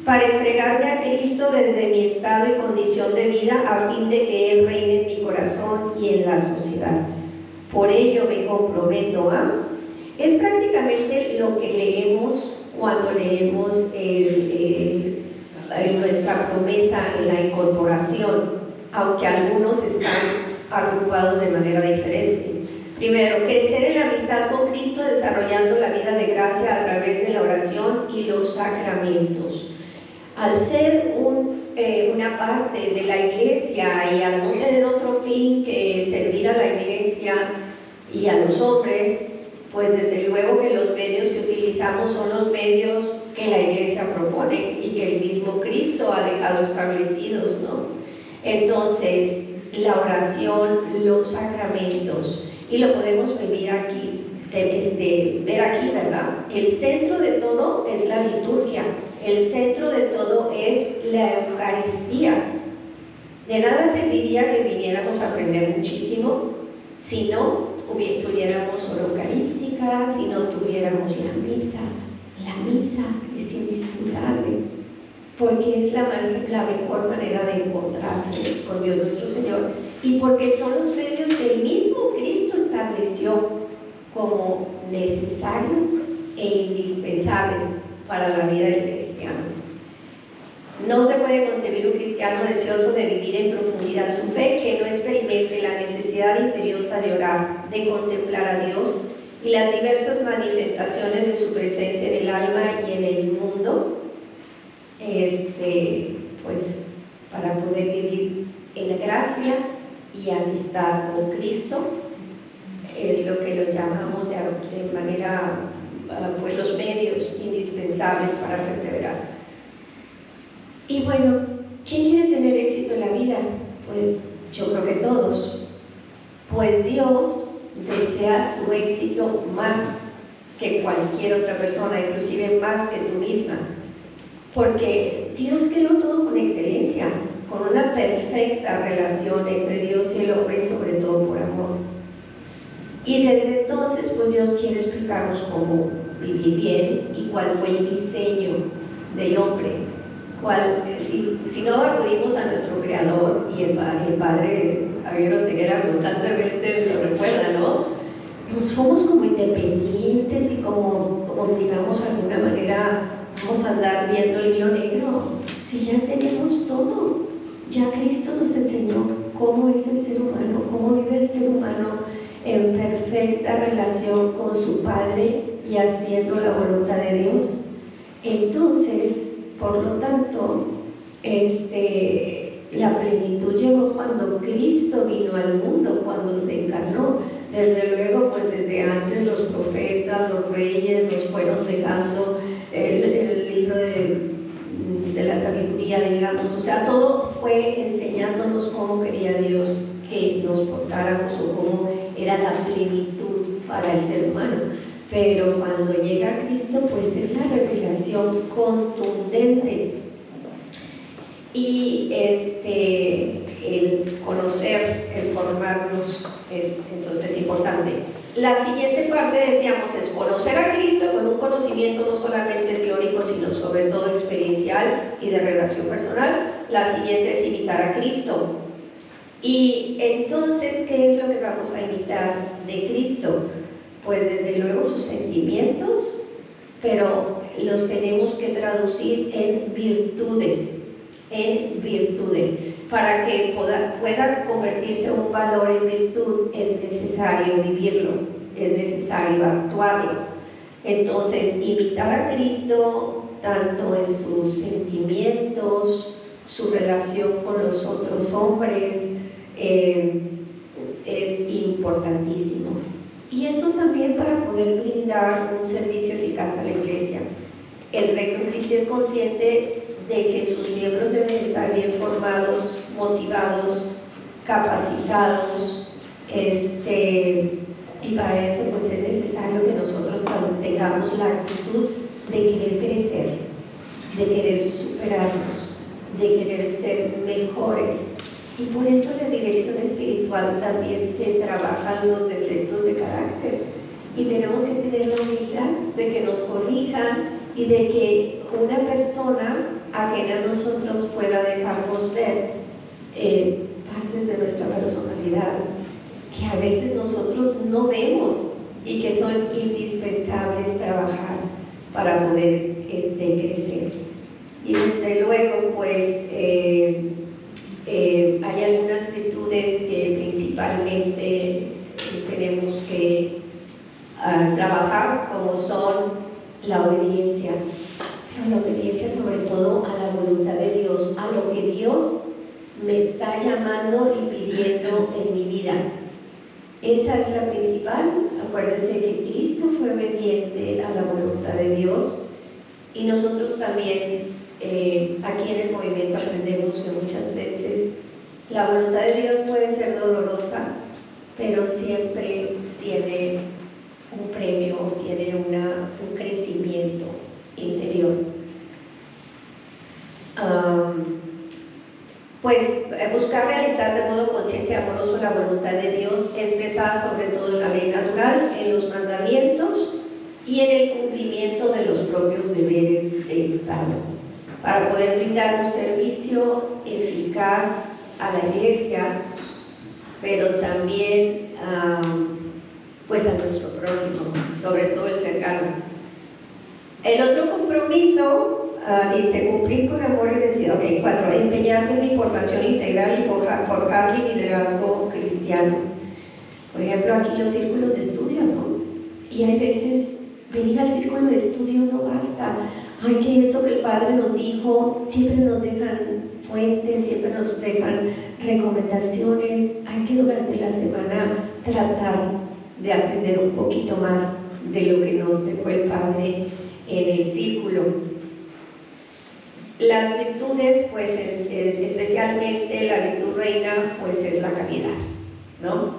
para entregarme a Cristo desde mi estado y condición de vida a fin de que Él reine en mi corazón y en la sociedad. Por ello me comprometo a... Es prácticamente lo que leemos cuando leemos nuestra promesa en la incorporación, aunque algunos están agrupados de manera diferente. Primero, crecer en la amistad con Cristo desarrollando la vida de gracia a través de la oración y los sacramentos. Al ser una parte de la iglesia y al no tener otro fin que servir a la iglesia y a los hombres, pues desde luego que los medios que utilizamos son los medios que la iglesia propone y que el mismo Cristo ha dejado establecidos, ¿no? Entonces, la oración, los sacramentos, y lo podemos ver aquí, ¿verdad? El centro de todo es la liturgia, el centro de todo es la Eucaristía. De nada serviría que viniéramos a aprender muchísimo si no tuviéramos hora eucarística, si no tuviéramos la misa. La misa es indispensable porque es la mejor manera de encontrarse con Dios nuestro Señor y porque son los medios que el mismo Cristo estableció como necesarios e indispensables para la vida del cristiano. No se puede concebir un cristiano deseoso de vivir en profundidad su fe que no experimente la necesidad imperiosa de orar, de contemplar a Dios y las diversas manifestaciones de su presencia en el alma y en el mundo, pues para poder vivir en la gracia y amistad con Cristo, es lo que lo llamamos de manera, pues los medios indispensables para perseverar. Y bueno, ¿quién quiere tener éxito en la vida? Pues yo creo que todos. Pues Dios desea tu éxito más que cualquier otra persona, inclusive más que tú misma. Porque Dios creó todo con excelencia, con una perfecta relación entre Dios y el hombre, sobre todo por amor. Y desde entonces, pues Dios quiere explicarnos cómo vivir bien y cuál fue el diseño del hombre. Si no acudimos a nuestro Creador, y el Padre Javier Oseguera constantemente lo recuerda, ¿no? Nos fuimos como independientes y como digamos de alguna manera, vamos a andar viendo el hilo negro. Si ya tenemos todo, ya Cristo nos enseñó cómo es el ser humano, cómo vive el ser humano en perfecta relación con su Padre y haciendo la voluntad de Dios. Entonces, por lo tanto, la plenitud llegó cuando Cristo vino al mundo, cuando se encarnó. Desde luego, pues desde antes los profetas, los reyes nos fueron dejando el libro de la sabiduría, digamos. O sea, todo fue enseñándonos cómo quería Dios que nos portáramos o cómo era la plenitud para el ser humano. Pero cuando llega Cristo, pues es la revelación contundente. Y el conocer, el formarnos es entonces importante. La siguiente parte, decíamos, es conocer a Cristo con un conocimiento no solamente teórico, sino sobre todo experiencial y de relación personal. La siguiente es imitar a Cristo. Y entonces, ¿qué es lo que vamos a imitar de Cristo? Pues desde luego sus sentimientos, pero los tenemos que traducir en virtudes. Para que pueda convertirse en un valor en virtud, es necesario vivirlo, es necesario actuarlo. Entonces, imitar a Cristo tanto en sus sentimientos, su relación con los otros hombres, es importantísimo. Y esto también para poder brindar un servicio eficaz a la Iglesia. El Regnum Christi es consciente de que sus miembros deben estar bien formados, motivados, capacitados, y para eso pues es necesario que nosotros tengamos la actitud de querer crecer, de querer superarnos, de querer ser mejores. Y por eso en la dirección espiritual también se trabajan los defectos de carácter, y tenemos que tener la humildad de que nos corrijan y de que una persona ajena a nosotros pueda dejarnos ver partes de nuestra personalidad que a veces nosotros no vemos y que son indispensables trabajar para poder crecer. Y desde luego pues hay algunas virtudes que principalmente tenemos que trabajar, como son la obediencia, pero la obediencia sobre todo a la voluntad de Dios, a lo que Dios me está llamando y pidiendo en mi vida. Esa es la principal. Acuérdense que Cristo fue obediente a la voluntad de Dios, y nosotros también aquí en el movimiento aprendemos que muchas veces la voluntad de Dios puede ser dolorosa, pero siempre tiene un premio, tiene un crecimiento interior. Pues buscar realizar de modo consciente y amoroso la voluntad de Dios, expresada sobre todo en la ley natural, en los mandamientos y en el cumplimiento de los propios deberes de Estado, para poder brindar un servicio eficaz a la Iglesia, pero también pues a nuestro prójimo, sobre todo el cercano. El otro compromiso dice cumplir con amor y vestidor. 4. Empeñarme en mi formación integral y forjar mi liderazgo cristiano. Por ejemplo, aquí los círculos de estudio, ¿no? Y hay veces venir al círculo de estudio no basta. Ay, que eso que el Padre nos dijo, siempre nos dejan fuentes, siempre nos dejan recomendaciones. Hay que durante la semana tratar de aprender un poquito más de lo que nos dejó el Padre en el círculo. Las virtudes, pues especialmente la virtud reina, pues es la caridad, ¿no?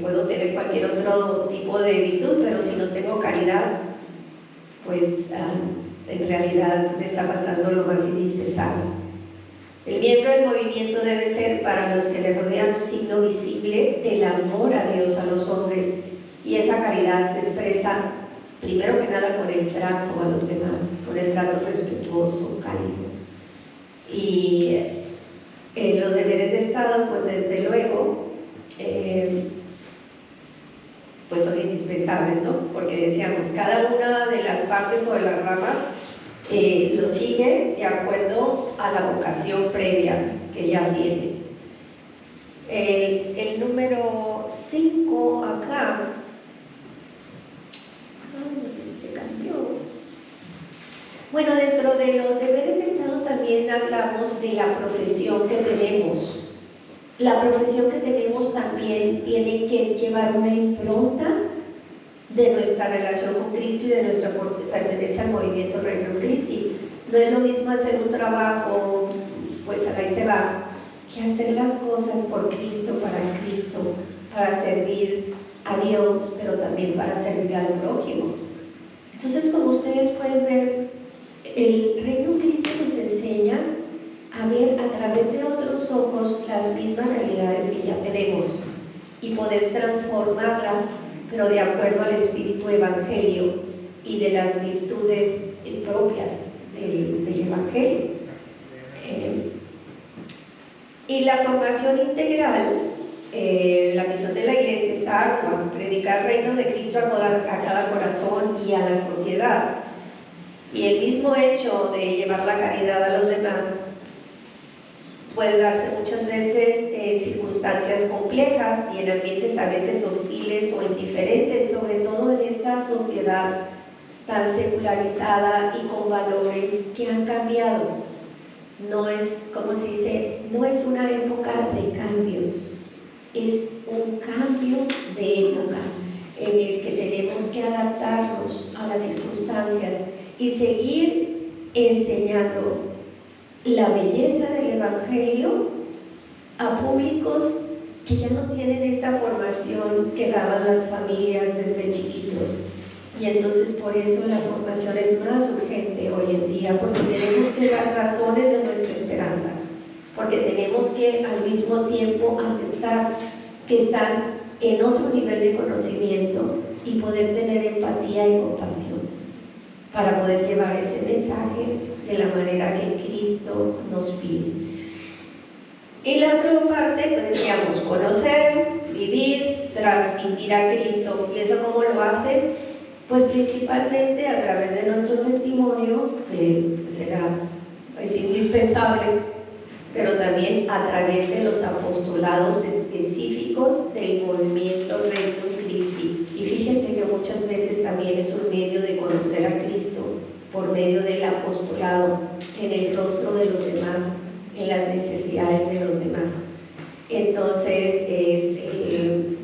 Puedo tener cualquier otro tipo de virtud, pero si no tengo caridad, pues en realidad me está faltando lo más indispensable. El miembro del movimiento debe ser para los que le rodean un signo visible del amor a Dios, a los hombres, y esa caridad se expresa primero que nada con el trato a los demás, con el trato respetuoso, cálido. Y los deberes de Estado, pues desde luego, pues son indispensables, ¿no? Porque decíamos, cada una de las partes o de las ramas lo sigue de acuerdo a la vocación previa que ya tiene. El número 5 acá, no sé si se cambió. Bueno, dentro de los deberes de Estado también hablamos de la profesión que tenemos. La profesión que tenemos también tiene que llevar una impronta de nuestra relación con Cristo y de nuestra pertenencia al movimiento Regnum Christi. No es lo mismo hacer un trabajo, pues a la y te va, que hacer las cosas por Cristo, para servir a Dios, pero también para servir al prójimo. Entonces, como ustedes pueden ver, el Regnum Christi nos enseña a ver a través de otros ojos las mismas realidades que ya tenemos y poder transformarlas, pero de acuerdo al espíritu evangelio y de las virtudes propias del evangelio. Y la formación integral, la misión de la iglesia es ardua, predicar el reino de Cristo a cada corazón y a la sociedad. Y el mismo hecho de llevar la caridad a los demás puede darse muchas veces en circunstancias complejas y en ambientes a veces hostiles o indiferentes, sobre todo en esta sociedad tan secularizada y con valores que han cambiado. No es, como se dice, no es una época de cambios, es un cambio de época en el que tenemos que adaptarnos a las circunstancias y seguir enseñando la belleza del Evangelio a públicos que ya no tienen esta formación que daban las familias desde chiquitos. Y entonces por eso la formación es más urgente hoy en día, porque tenemos que dar razones de nuestra esperanza, porque tenemos que al mismo tiempo aceptar que están en otro nivel de conocimiento y poder tener empatía y compasión para poder llevar ese mensaje de la manera que Cristo nos pide. Y la otra parte, pues decíamos, conocer, vivir, transmitir a Cristo. ¿Y eso cómo lo hace? Pues principalmente a través de nuestro testimonio, que es indispensable, pero también a través de los apostolados específicos del movimiento Regnum Christi. Y fíjense que muchas veces también es un medio de conocer a Cristo por medio del apostolado en el rostro de los demás, en las necesidades de los demás. Entonces es el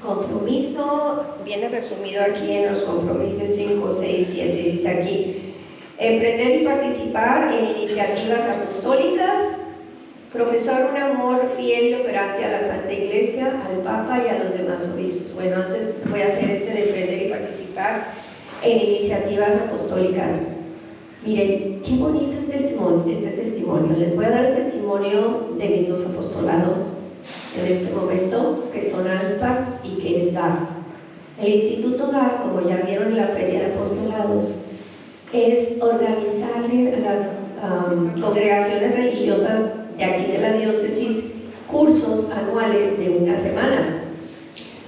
compromiso, viene resumido aquí en los compromisos 5, 6, 7, dice aquí: emprender y participar en iniciativas apostólicas, profesar un amor fiel y operante a la Santa Iglesia, al Papa y a los demás obispos. Bueno, antes voy a hacer de emprender y participar en iniciativas apostólicas. Miren, qué bonito es este testimonio. Les voy a dar el testimonio de mis dos apostolados en este momento, que son ANSPAC y que es DAR. El Instituto DAR, como ya vieron en la Feria de Apostolados, es organizarle a las congregaciones religiosas de aquí de la diócesis cursos anuales de una semana.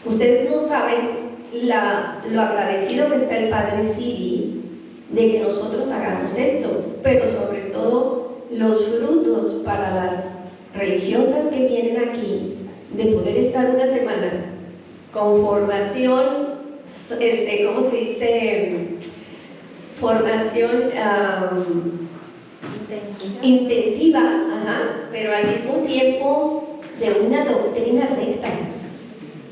Ustedes no saben lo agradecido que está el Padre Siri de que nosotros hagamos esto, pero sobre todo los frutos para las religiosas que vienen aquí de poder estar una semana con formación, ¿cómo se dice? Formación intensiva, pero al mismo tiempo de una doctrina recta,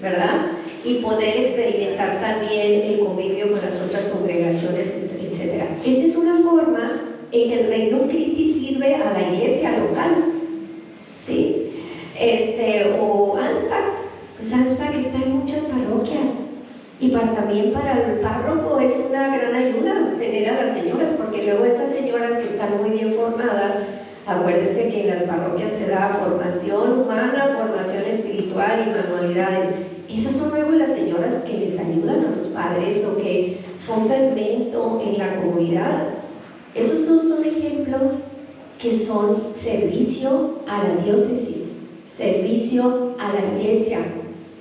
¿verdad? Y poder experimentar también el convivio con las otras congregaciones, etc. Esa es una forma en que el Regnum Christi sirve a la iglesia local, ¿sí? O ANSPAC, pues ANSPAC está en muchas parroquias y también para el párroco es una gran ayuda tener a las señoras, porque luego esas señoras que están muy bien formadas, acuérdense que en las parroquias se da formación humana, formación espiritual y manualidades. Esas son luego las señoras que les ayudan a los padres o que son fermento en la comunidad. Esos dos son ejemplos que son servicio a la diócesis, servicio a la iglesia.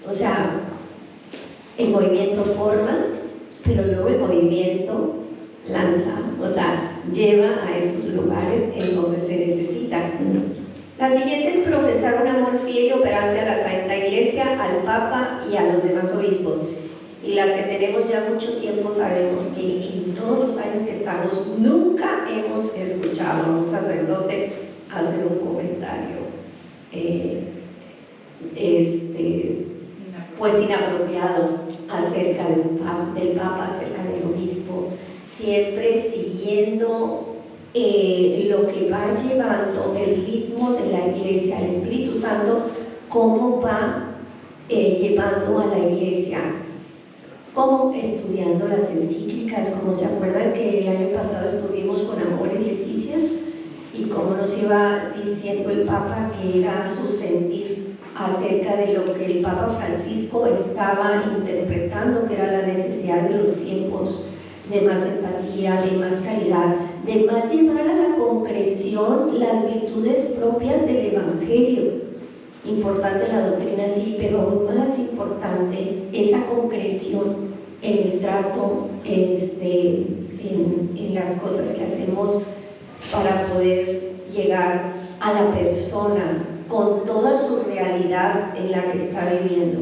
O sea, el movimiento forma, pero luego el movimiento lanza, o sea, lleva a esos lugares en donde se necesita. La siguiente es profesar un amor fiel y operante a la Santa Iglesia, al Papa y a los demás obispos. Y y las que tenemos ya mucho tiempo sabemos que en todos los años que estamos nunca hemos escuchado a un sacerdote hacer un comentario pues inapropiado acerca del Papa, acerca del obispo, siempre siguiendo lo que va llevando el ritmo de la Iglesia, el Espíritu Santo, cómo va llevando a la Iglesia, como estudiando las encíclicas, como se acuerdan que el año pasado estuvimos con Amores Leticia, y cómo nos iba diciendo el Papa que era su sentir acerca de lo que el Papa Francisco estaba interpretando, que era la necesidad de los tiempos, de más empatía, de más caridad, de más llevar a la concreción las virtudes propias del Evangelio. Importante la doctrina, sí, pero aún más importante esa concreción en el trato, en las cosas que hacemos para poder llegar a la persona con toda su realidad en la que está viviendo.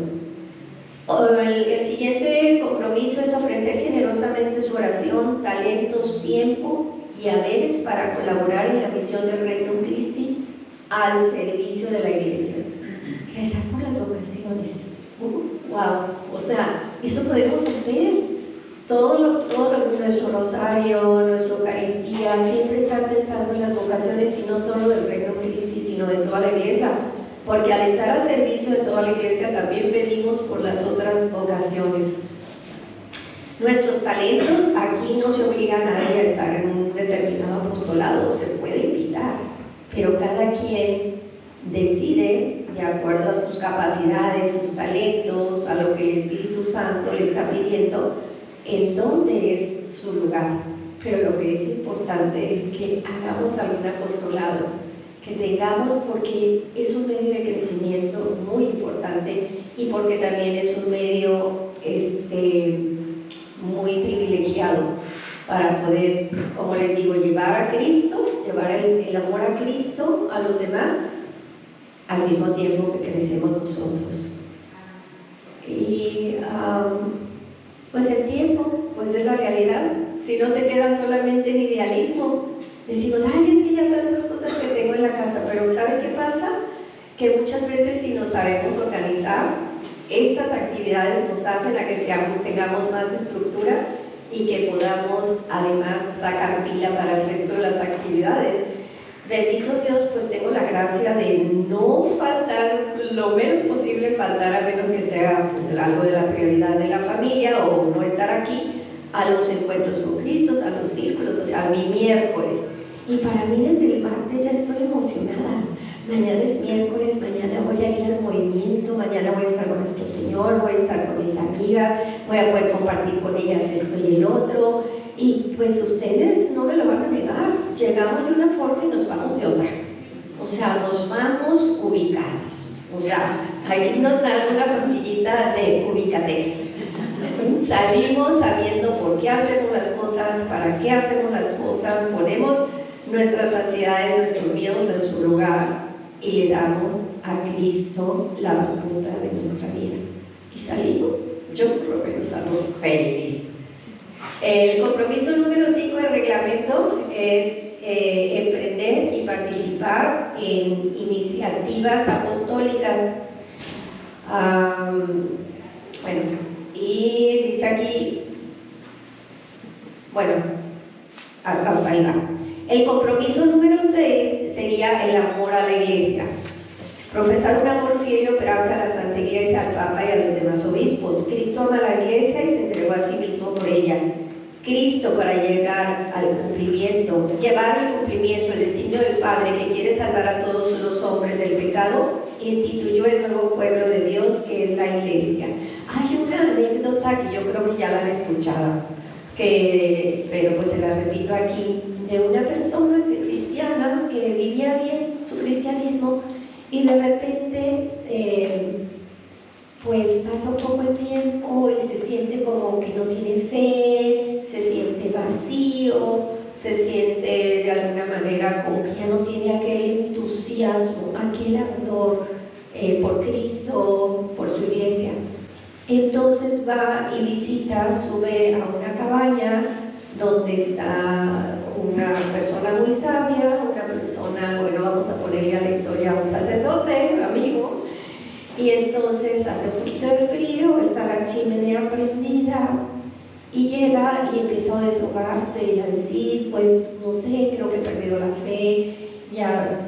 El siguiente compromiso es ofrecer generosamente su oración, talentos, tiempo y haberes para colaborar en la misión del Reino Christi al servicio de la Iglesia. Rezar por las vocaciones. Wow, o sea, eso podemos hacer. Todo nuestro rosario, nuestra Eucaristía, siempre estar pensando en las vocaciones, y no solo del Reino Christi, sino de toda la Iglesia, porque al estar al servicio de toda la Iglesia también pedimos por las otras vocaciones. Nuestros talentos, aquí no se obliga a nadie a estar en un determinado apostolado, se puede invitar, pero cada quien decide de acuerdo a sus capacidades, sus talentos, a lo que el Espíritu Santo le está pidiendo, en dónde es su lugar. Pero lo que es importante es que hagamos algún apostolado, que tengamos, porque es un medio de crecimiento muy importante, y porque también es un medio muy privilegiado para poder, como les digo, llevar a Cristo, llevar el amor a Cristo a los demás, al mismo tiempo que crecemos nosotros. Y pues el tiempo, pues es la realidad. Si no se queda solamente en idealismo, decimos, ay, es que ya tantas cosas que tengo en la casa, pero ¿saben qué pasa? Que muchas veces, si nos sabemos organizar, estas actividades nos hacen a que tengamos más estructura y que podamos además sacar pila para el resto de las actividades. Bendito Dios, pues tengo la gracia de no faltar, lo menos posible faltar, a menos que sea pues algo de la prioridad de la familia, o no estar aquí, a los encuentros con Cristo, a los círculos, o sea, a mi miércoles. Y para mí desde el martes ya estoy emocionada. Mañana es miércoles, mañana voy a ir al movimiento, mañana voy a estar con nuestro Señor, voy a estar con mis amigas, voy a poder compartir con ellas esto y el otro. Y pues ustedes no me lo van a negar, llegamos de una forma y nos vamos de otra. O sea, nos vamos ubicados. O sea, aquí nos dan una pastillita de ubicatez. Salimos sabiendo por qué hacemos las cosas, para qué hacemos las cosas, ponemos nuestras ansiedades, nuestros miedos en su lugar y le damos a Cristo la batuta de nuestra vida. Y salimos, yo por lo menos salgo feliz. El compromiso número 5 del reglamento es emprender y participar en iniciativas apostólicas. Bueno, y dice aquí, bueno, hasta ahí va. El compromiso número 6 sería el amor a la Iglesia. Profesar un amor fiel y operante a la Santa Iglesia, al Papa y a los demás obispos. Cristo ama a la Iglesia y se entregó a sí mismo por ella. Cristo, para llegar al cumplimiento, llevar al cumplimiento el designio del Padre que quiere salvar a todos los hombres del pecado, instituyó el nuevo pueblo de Dios que es la Iglesia. Hay una anécdota que yo creo que ya la han escuchado, pero pues se la repito aquí, de una persona cristiana que vivía bien su cristianismo y de repente pues pasa un poco el tiempo y se siente como que no tiene fe, se siente vacío, se siente de alguna manera como que ya no tiene aquel entusiasmo, aquel ardor por Cristo, por su Iglesia. Entonces va y visita, sube a una cabaña donde está una persona muy sabia, una persona, bueno, vamos a ponerle a la historia un sacerdote, un amigo, y entonces hace un poquito de frío, está la chimenea prendida, y llega y empieza a deshogarse y a decir, pues no sé, creo que he perdido la fe, ya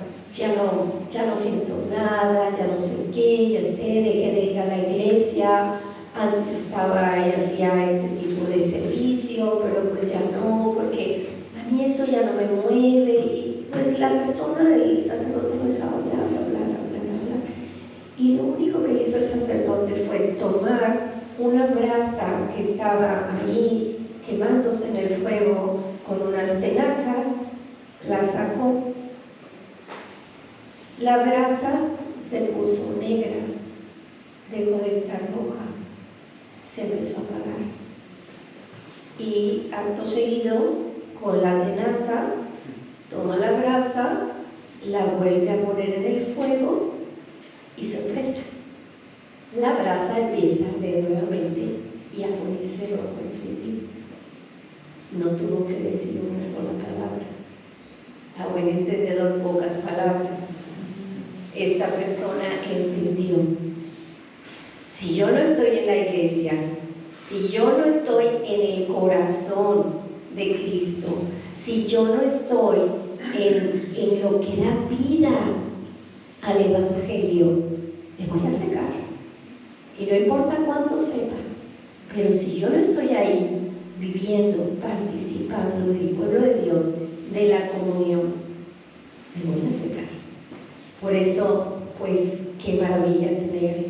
no siento nada, ya no sé qué, ya sé, dejé de ir a la iglesia, antes estaba y hacía este tipo de servicio, pero pues ya no, porque a mí esto ya no me mueve, y pues la persona, el sacerdote no dejaba hablar, y lo único que hizo el sacerdote fue tomar una brasa que estaba ahí quemándose en el fuego con unas tenazas, la sacó. La brasa se puso negra, dejó de estar roja, se empezó a apagar. Y acto seguido, con la tenaza, toma la brasa, la vuelve a poner en el fuego y sorpresa, la brasa empieza a arder nuevamente y a ponerse rojo encendido. No tuvo que decir una sola palabra. A buen entendedor, pocas palabras. Esta persona entendió: si yo no estoy en la iglesia, si yo no estoy en el corazón de Cristo, si yo no estoy en lo que da vida al Evangelio, me voy a secar. Y no importa cuánto sepa, pero si yo no estoy ahí viviendo, participando del pueblo de Dios, de la comunión, me voy a secar. Por eso, pues, qué maravilla tener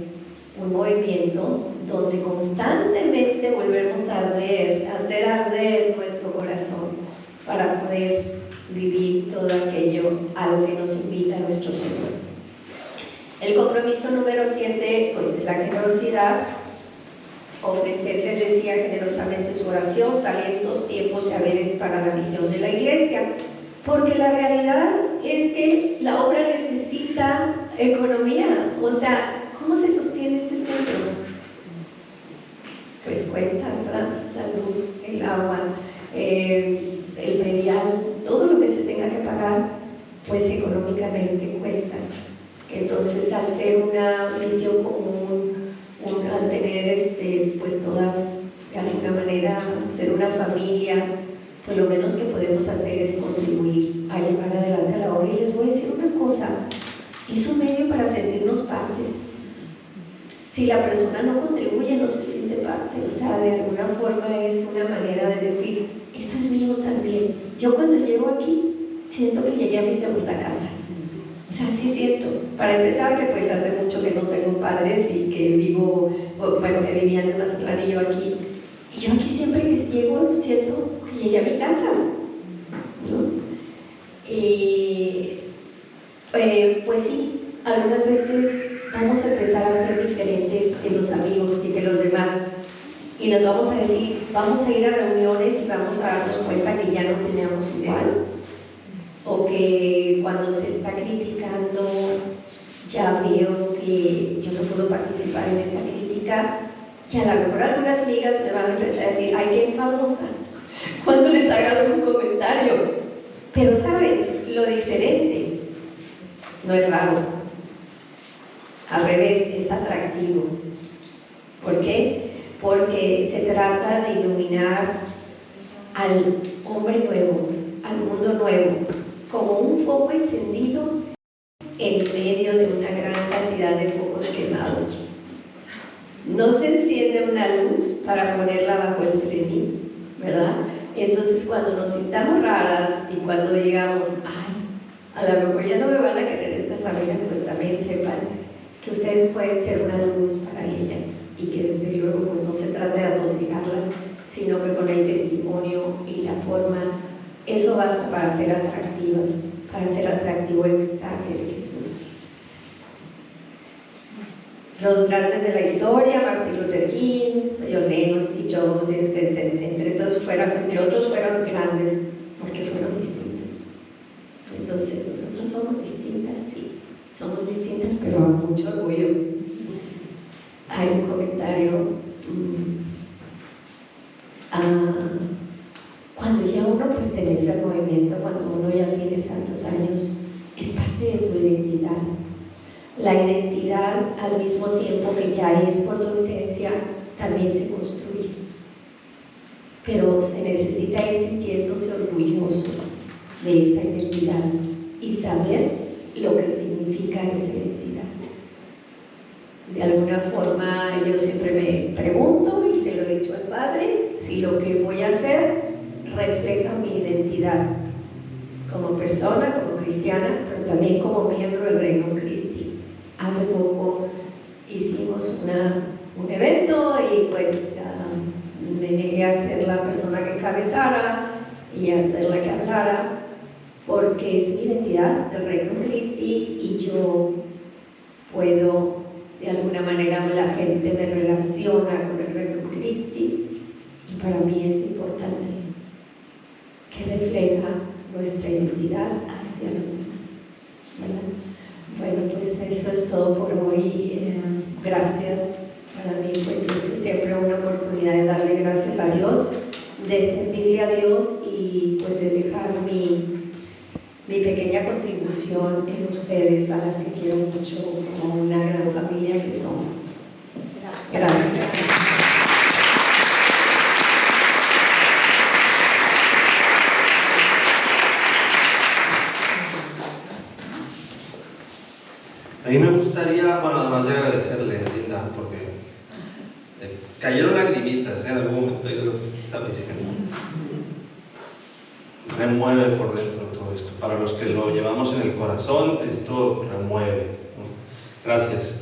un movimiento donde constantemente volvemos a arder, a hacer arder nuestro corazón para poder vivir todo aquello a lo que nos invita nuestro Señor. El compromiso número 7, pues, es la generosidad. Ofrecer, les decía, generosamente su oración, talentos, tiempos y haberes para la misión de la iglesia. Porque la realidad es que la obra necesita economía. O sea, ¿cómo se sostiene este centro? Pues cuesta la luz, el agua, el predial, todo lo que se tenga que pagar, pues económicamente cuesta. Entonces, al ser una misión común, al tener pues todas, de alguna manera, ser una familia, pues lo menos que podemos hacer es contribuir a llevar adelante la obra. Y les voy a decir una cosa, es un medio para sentirnos partes. Si la persona no contribuye, no se siente parte. O sea, de alguna forma es una manera de decir, esto es mío también. Yo cuando llego aquí, siento que llegué a mi segunda casa. O sea, sí es cierto. Para empezar, que pues hace mucho que no tengo padres y que vivo, bueno, que vivían en Mazatlán y yo aquí. Y yo aquí siempre que llego, siento que llegué a mi casa, ¿no? Pues sí, algunas veces vamos a empezar a ser diferentes de los amigos y de los demás. Y nos vamos a decir, vamos a ir a reuniones y vamos a darnos cuenta que ya no tenemos igual. O que cuando se está criticando ya veo que yo no puedo participar en esa crítica, y a lo mejor algunas amigas me van a empezar a decir, ay, qué enfadosa, cuando les hagan un comentario. Pero saben, lo diferente no es raro, al revés, es atractivo. ¿Por qué? Porque se trata de iluminar al hombre nuevo, al mundo nuevo, como un foco encendido en medio de una gran cantidad de focos quemados. No se enciende una luz para ponerla bajo el selenín, ¿verdad? Entonces, cuando nos sintamos raras y cuando digamos, ay, a lo mejor ya no me van a querer estas amigas, pues también sepan que ustedes pueden ser una luz para ellas y que desde luego pues no se trata de atosigarlas, sino que con el testimonio y la forma, eso basta para ser atractivas, para hacer atractivo el mensaje de Jesús. Los grandes de la historia, Martin Luther King, John Lennon, Steve Jobs, entre otros fueron grandes porque fueron distintos. Entonces, nosotros somos distintas, sí, somos distintas, pero a mucho orgullo. Hay un comentario cuando ya uno pertenece al movimiento, cuando uno ya tiene tantos años, es parte de tu identidad. La identidad, al mismo tiempo que ya es por tu esencia, también se construye. Pero se necesita ir sintiéndose orgulloso de esa identidad y saber lo que significa esa identidad. De alguna forma yo siempre me pregunto, y se lo he dicho al Padre, si lo que voy a hacer refleja mi identidad como persona, como cristiana, pero también como miembro del Reino Christi. Hace poco hicimos un evento y pues me negué a ser la persona que encabezara y a ser la que hablara, porque es mi identidad del Reino Christi y yo puedo, de alguna manera la gente me relaciona con el Reino Christi y para mí es importante que refleja nuestra identidad hacia los demás, ¿verdad? Bueno, pues eso es todo por hoy. Gracias. Para mí pues esto es siempre una oportunidad de darle gracias a Dios, de servirle a Dios y pues de dejar mi pequeña contribución en ustedes, a las que quiero mucho, como una gran familia que somos. Gracias. A mí me gustaría, bueno, además de agradecerle, Linda, porque cayeron lagrimitas en algún momento de lo que estaba diciendo. Remueve por dentro todo esto. Para los que lo llevamos en el corazón, esto remueve, ¿no? Gracias.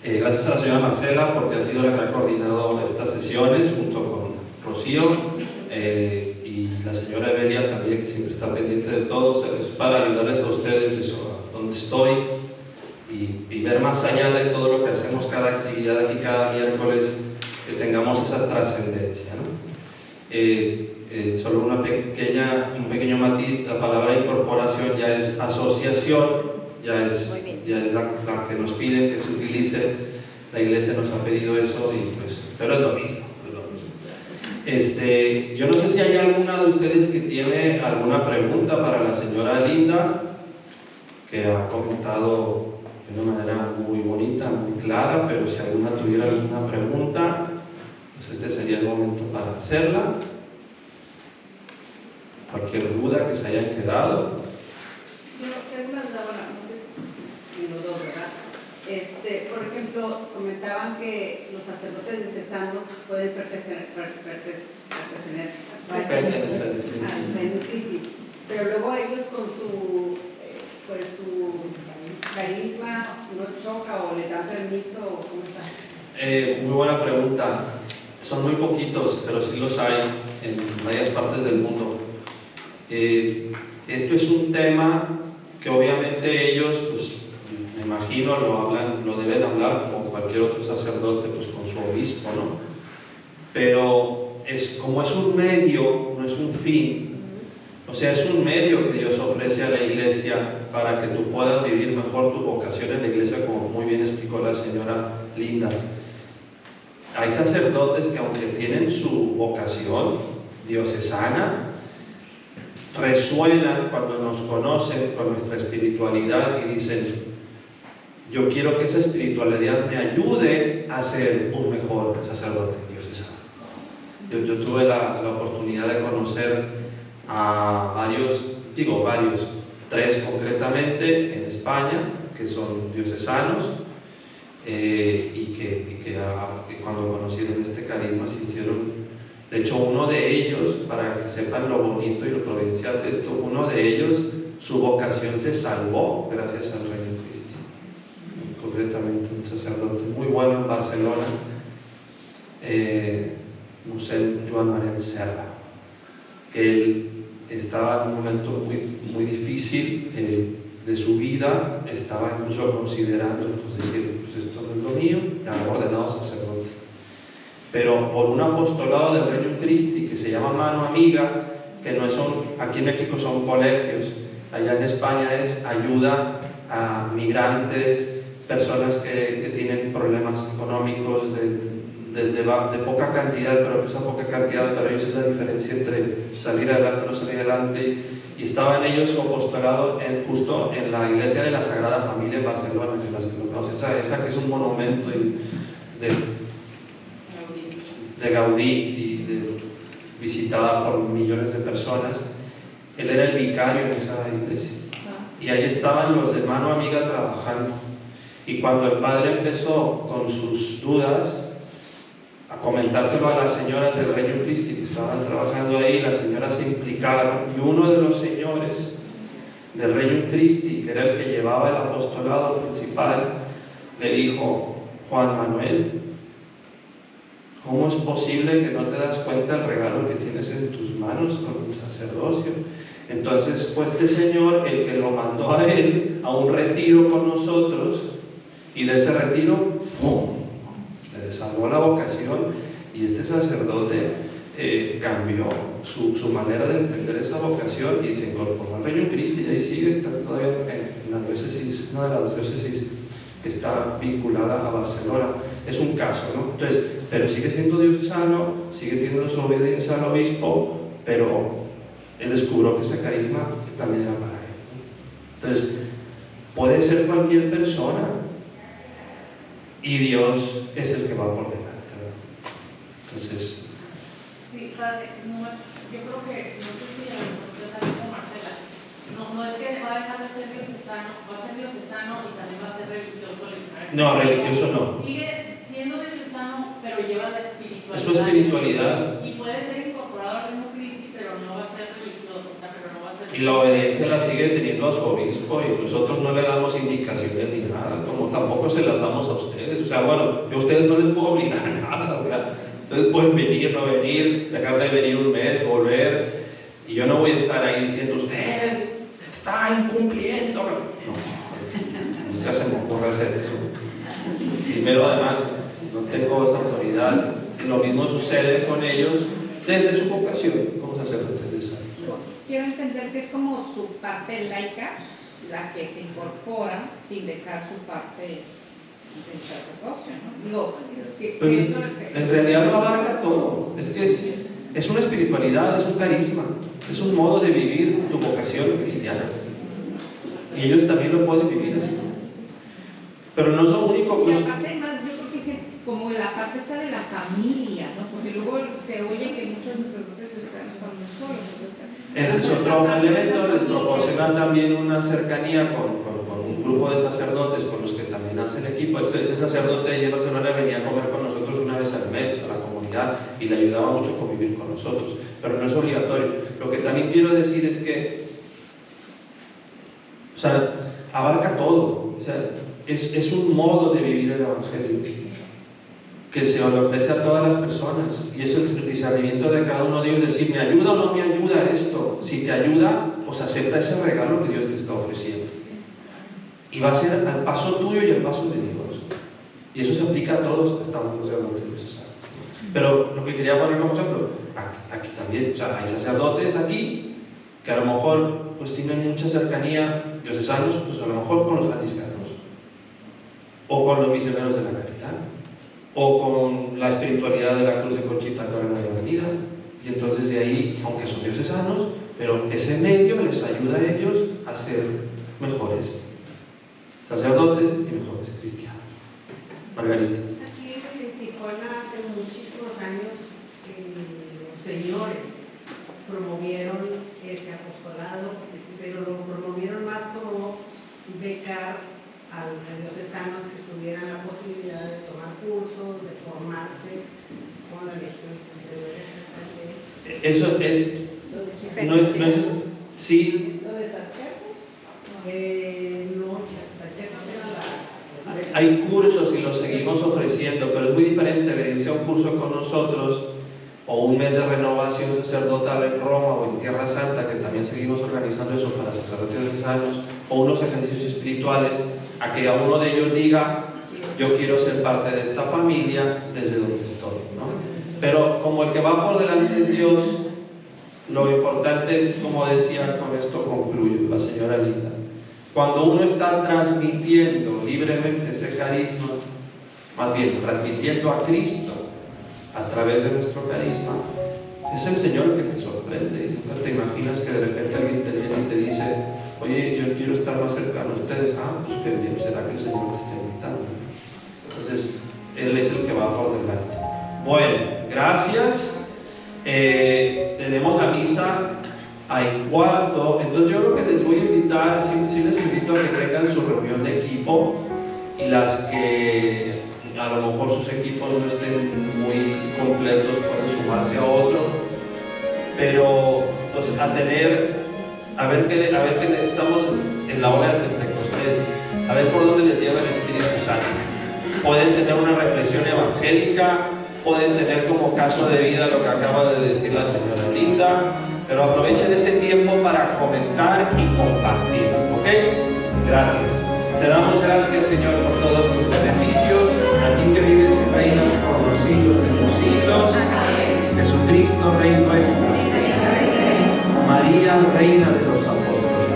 Gracias a la señora Marcela, porque ha sido la que ha coordinado estas sesiones junto con Rocío, y la señora Evelia también, que siempre está pendiente de todo, para ayudarles a ustedes eso, a donde estoy, y ver más allá de todo lo que hacemos cada actividad aquí cada miércoles, que tengamos esa trascendencia, ¿no? Solo un pequeño matiz: la palabra incorporación ya es asociación, ya es la que nos piden que se utilice. La iglesia nos ha pedido eso, pero es lo mismo. Yo no sé si hay alguna de ustedes que tiene alguna pregunta para la señora Linda, que ha comentado de una manera muy bonita, muy clara, pero si alguna tuviera alguna pregunta, pues este sería el momento para hacerla. Cualquier duda que se haya quedado. Yo mandaba, no sé si los dos, ¿verdad? Por ejemplo, comentaban que los sacerdotes diocesanos pueden pertenecer al Reino Christi, pero luego ellos con su carisma no choca o le dan permiso, ¿cómo está? Muy buena pregunta. Son muy poquitos, pero sí los hay en varias partes del mundo. Esto es un tema que obviamente ellos, pues me imagino, lo deben hablar como cualquier otro sacerdote, pues con su obispo, ¿no? Pero como es un medio, no es un fin. O sea, es un medio que Dios ofrece a la iglesia para que tú puedas vivir mejor tu vocación en la iglesia, como muy bien explicó la señora Linda. Hay sacerdotes que, aunque tienen su vocación diocesana, resuenan cuando nos conocen con nuestra espiritualidad y dicen: yo quiero que esa espiritualidad me ayude a ser un mejor sacerdote diocesano. Yo tuve la oportunidad de conocer a varios, 3 concretamente en España, que son diocesanos, y que cuando conocieron este carisma sintieron. De hecho, uno de ellos, para que sepan lo bonito y lo provincial de esto, uno de ellos, su vocación se salvó gracias al Reino Christi. Concretamente, un sacerdote muy bueno en Barcelona, Musel Joan María Serra, que él estaba en un momento muy difícil de su vida, estaba incluso considerando decir, pues esto no es lo mío, y ha ordenado sacerdote. Pero por un apostolado del Reino Christi que se llama Mano Amiga, que no son, aquí en México son colegios, allá en España es ayuda a migrantes, personas que tienen problemas económicos de de poca cantidad, pero esa poca cantidad para ellos es la diferencia entre salir adelante o no salir adelante. Y estaban ellos su apostolado justo en la iglesia de la Sagrada Familia en Barcelona, que las que lo conocen, esa que es un monumento de Gaudí y visitada por millones de personas. Él era el vicario en esa iglesia. Y ahí estaban los de mano amiga trabajando. Y cuando el padre empezó con sus dudas a comentárselo a las señoras del Regnum Christi que estaban trabajando ahí, las señoras se implicaron y uno de los señores del Regnum Christi, que era el que llevaba el apostolado principal, le dijo: Juan Manuel, ¿cómo es posible que no te das cuenta del regalo que tienes en tus manos con el sacerdocio? Entonces fue este señor el que lo mandó a él a un retiro con nosotros, y de ese retiro ¡pum!, se desarmó la vocación, y este sacerdote cambió su manera de entender esa vocación y se incorporó al Regnum Christi, y ahí sigue, está todavía en la diócesis, una de las diócesis que está vinculada a Barcelona. Es un caso, ¿no? Entonces, pero sigue siendo diocesano, sigue teniendo su obediencia al obispo, pero él descubrió que ese carisma también era para él, ¿no? Entonces, puede ser cualquier persona y Dios es el que va por delante, ¿verdad? Entonces, sí, padre, yo creo que, no sé si a lo mejor yo también con Marcela, no es que va a dejar de ser diocesano, va a ser diocesano y también va a ser religioso. no, religioso no. Sigue siendo diocesano, pero lleva la espiritualidad. Es su espiritualidad. Y puede ser incorporado al Regnum Christi, pero no va a ser religioso, o sea, pero no va a ser. Y la obediencia la sigue teniendo a su obispo, y nosotros no le damos indicaciones ni nada, como tampoco se las damos a ustedes. O sea, bueno, yo a ustedes no les puedo obligar a nada, o sea, ustedes pueden venir, no venir, dejar de venir un mes, volver, y yo no voy a estar ahí diciendo: usted está incumpliendo. No, nunca se me ocurre hacer eso. Primero, además, no tengo esa autoridad. Y lo mismo sucede con ellos desde su vocación como sacerdotes de San. Quiero entender que es como su parte laica la que se incorpora sin dejar su parte del sacerdocio, ¿no? Digo, pues, en realidad lo abarca todo. Es que es una espiritualidad, es un carisma, es un modo de vivir tu vocación cristiana. Y ellos también lo pueden vivir así. Pero no es lo único. Y aparte, además, yo creo que es como la parte está de la familia, ¿no? Porque luego se oye que muchos sacerdotes están muy solos. Entonces, ese es otro elemento. Les proporcionan también una cercanía con un grupo de sacerdotes con los que también hacen equipo. Ese sacerdote de Barcelona venía a comer con nosotros una vez al mes a la comunidad y le ayudaba mucho a convivir con nosotros, pero no es obligatorio. Lo que también quiero decir es que, o sea, abarca todo. O sea, es un modo de vivir el Evangelio que se le ofrece a todas las personas, y eso es el discernimiento de cada uno de ellos, decir: ¿me ayuda o no me ayuda esto? Si te ayuda, pues acepta ese regalo que Dios te está ofreciendo, y va a ser al paso tuyo y al paso de Dios, y eso se aplica a todos, estamos los sacerdotes. Pero lo que quería poner como ejemplo, aquí también, o sea, hay sacerdotes aquí que a lo mejor pues tienen mucha cercanía, diocesanos, pues a lo mejor con los franciscanos, o con los misioneros de la caridad, o con la espiritualidad de la Cruz de Conchita Corona de Avenida, y entonces de ahí, aunque son diocesanos, pero ese medio les ayuda a ellos a ser mejores sacerdotes y mejores cristianos. Margarita. Aquí en Tijuana hace muchísimos años los señores promovieron ese apostolado, se lo promovieron más como becar a diocesanos que tuvieran la posibilidad de tomar cursos, de formarse con la Legión de Eso es, no es sí. ¿Lo de sacerdotes? No, Sacerdotes era la... Hay cursos y los seguimos ofreciendo, pero es muy diferente venirse a un curso con nosotros o un mes de renovación sacerdotal en Roma o en Tierra Santa, que también seguimos organizando eso para sacerdotes diocesanos, o unos ejercicios espirituales, a que a uno de ellos diga: yo quiero ser parte de esta familia desde donde estoy, ¿no? Pero como el que va por delante es Dios, lo importante es, como decía, con esto concluyo la señora Linda, cuando uno está transmitiendo libremente ese carisma, más bien transmitiendo a Cristo a través de nuestro carisma, es el Señor el que te sorprende. ¿No te imaginas que de repente alguien te viene y te dice, oye, yo quiero estar más cercano a ustedes? Ah, pues qué bien, será que el Señor te está invitando. Entonces, Él es el que va por delante. Bueno, gracias. Tenemos la misa al cuarto. Entonces yo lo que les voy a invitar, sí les invito a que tengan su reunión de equipo, y las que a lo mejor sus equipos no estén muy completos pueden sumarse a otro, pero pues, a ver que estamos en la hora de Pentecostés, a ver por dónde les lleva el Espíritu Santo. Pueden tener una reflexión evangélica, pueden tener como caso de vida lo que acaba de decir la señora Linda, pero aprovechen ese tiempo para comentar y compartir, ¿ok? Gracias. Te damos gracias, Señor, por todos tus beneficios, a ti que vives y reinas por los siglos de los siglos. Jesucristo, Rey nuestro. María, Reina de los Apóstoles.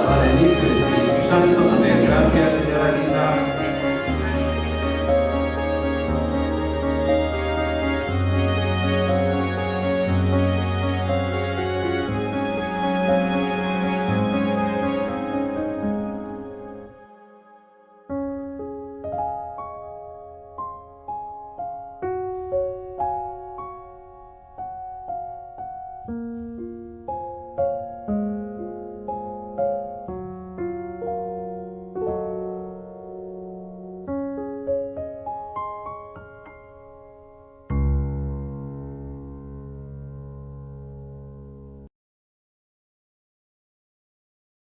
Padre, Hijo y Espíritu Santo. Amén. Gracias, señora Linda.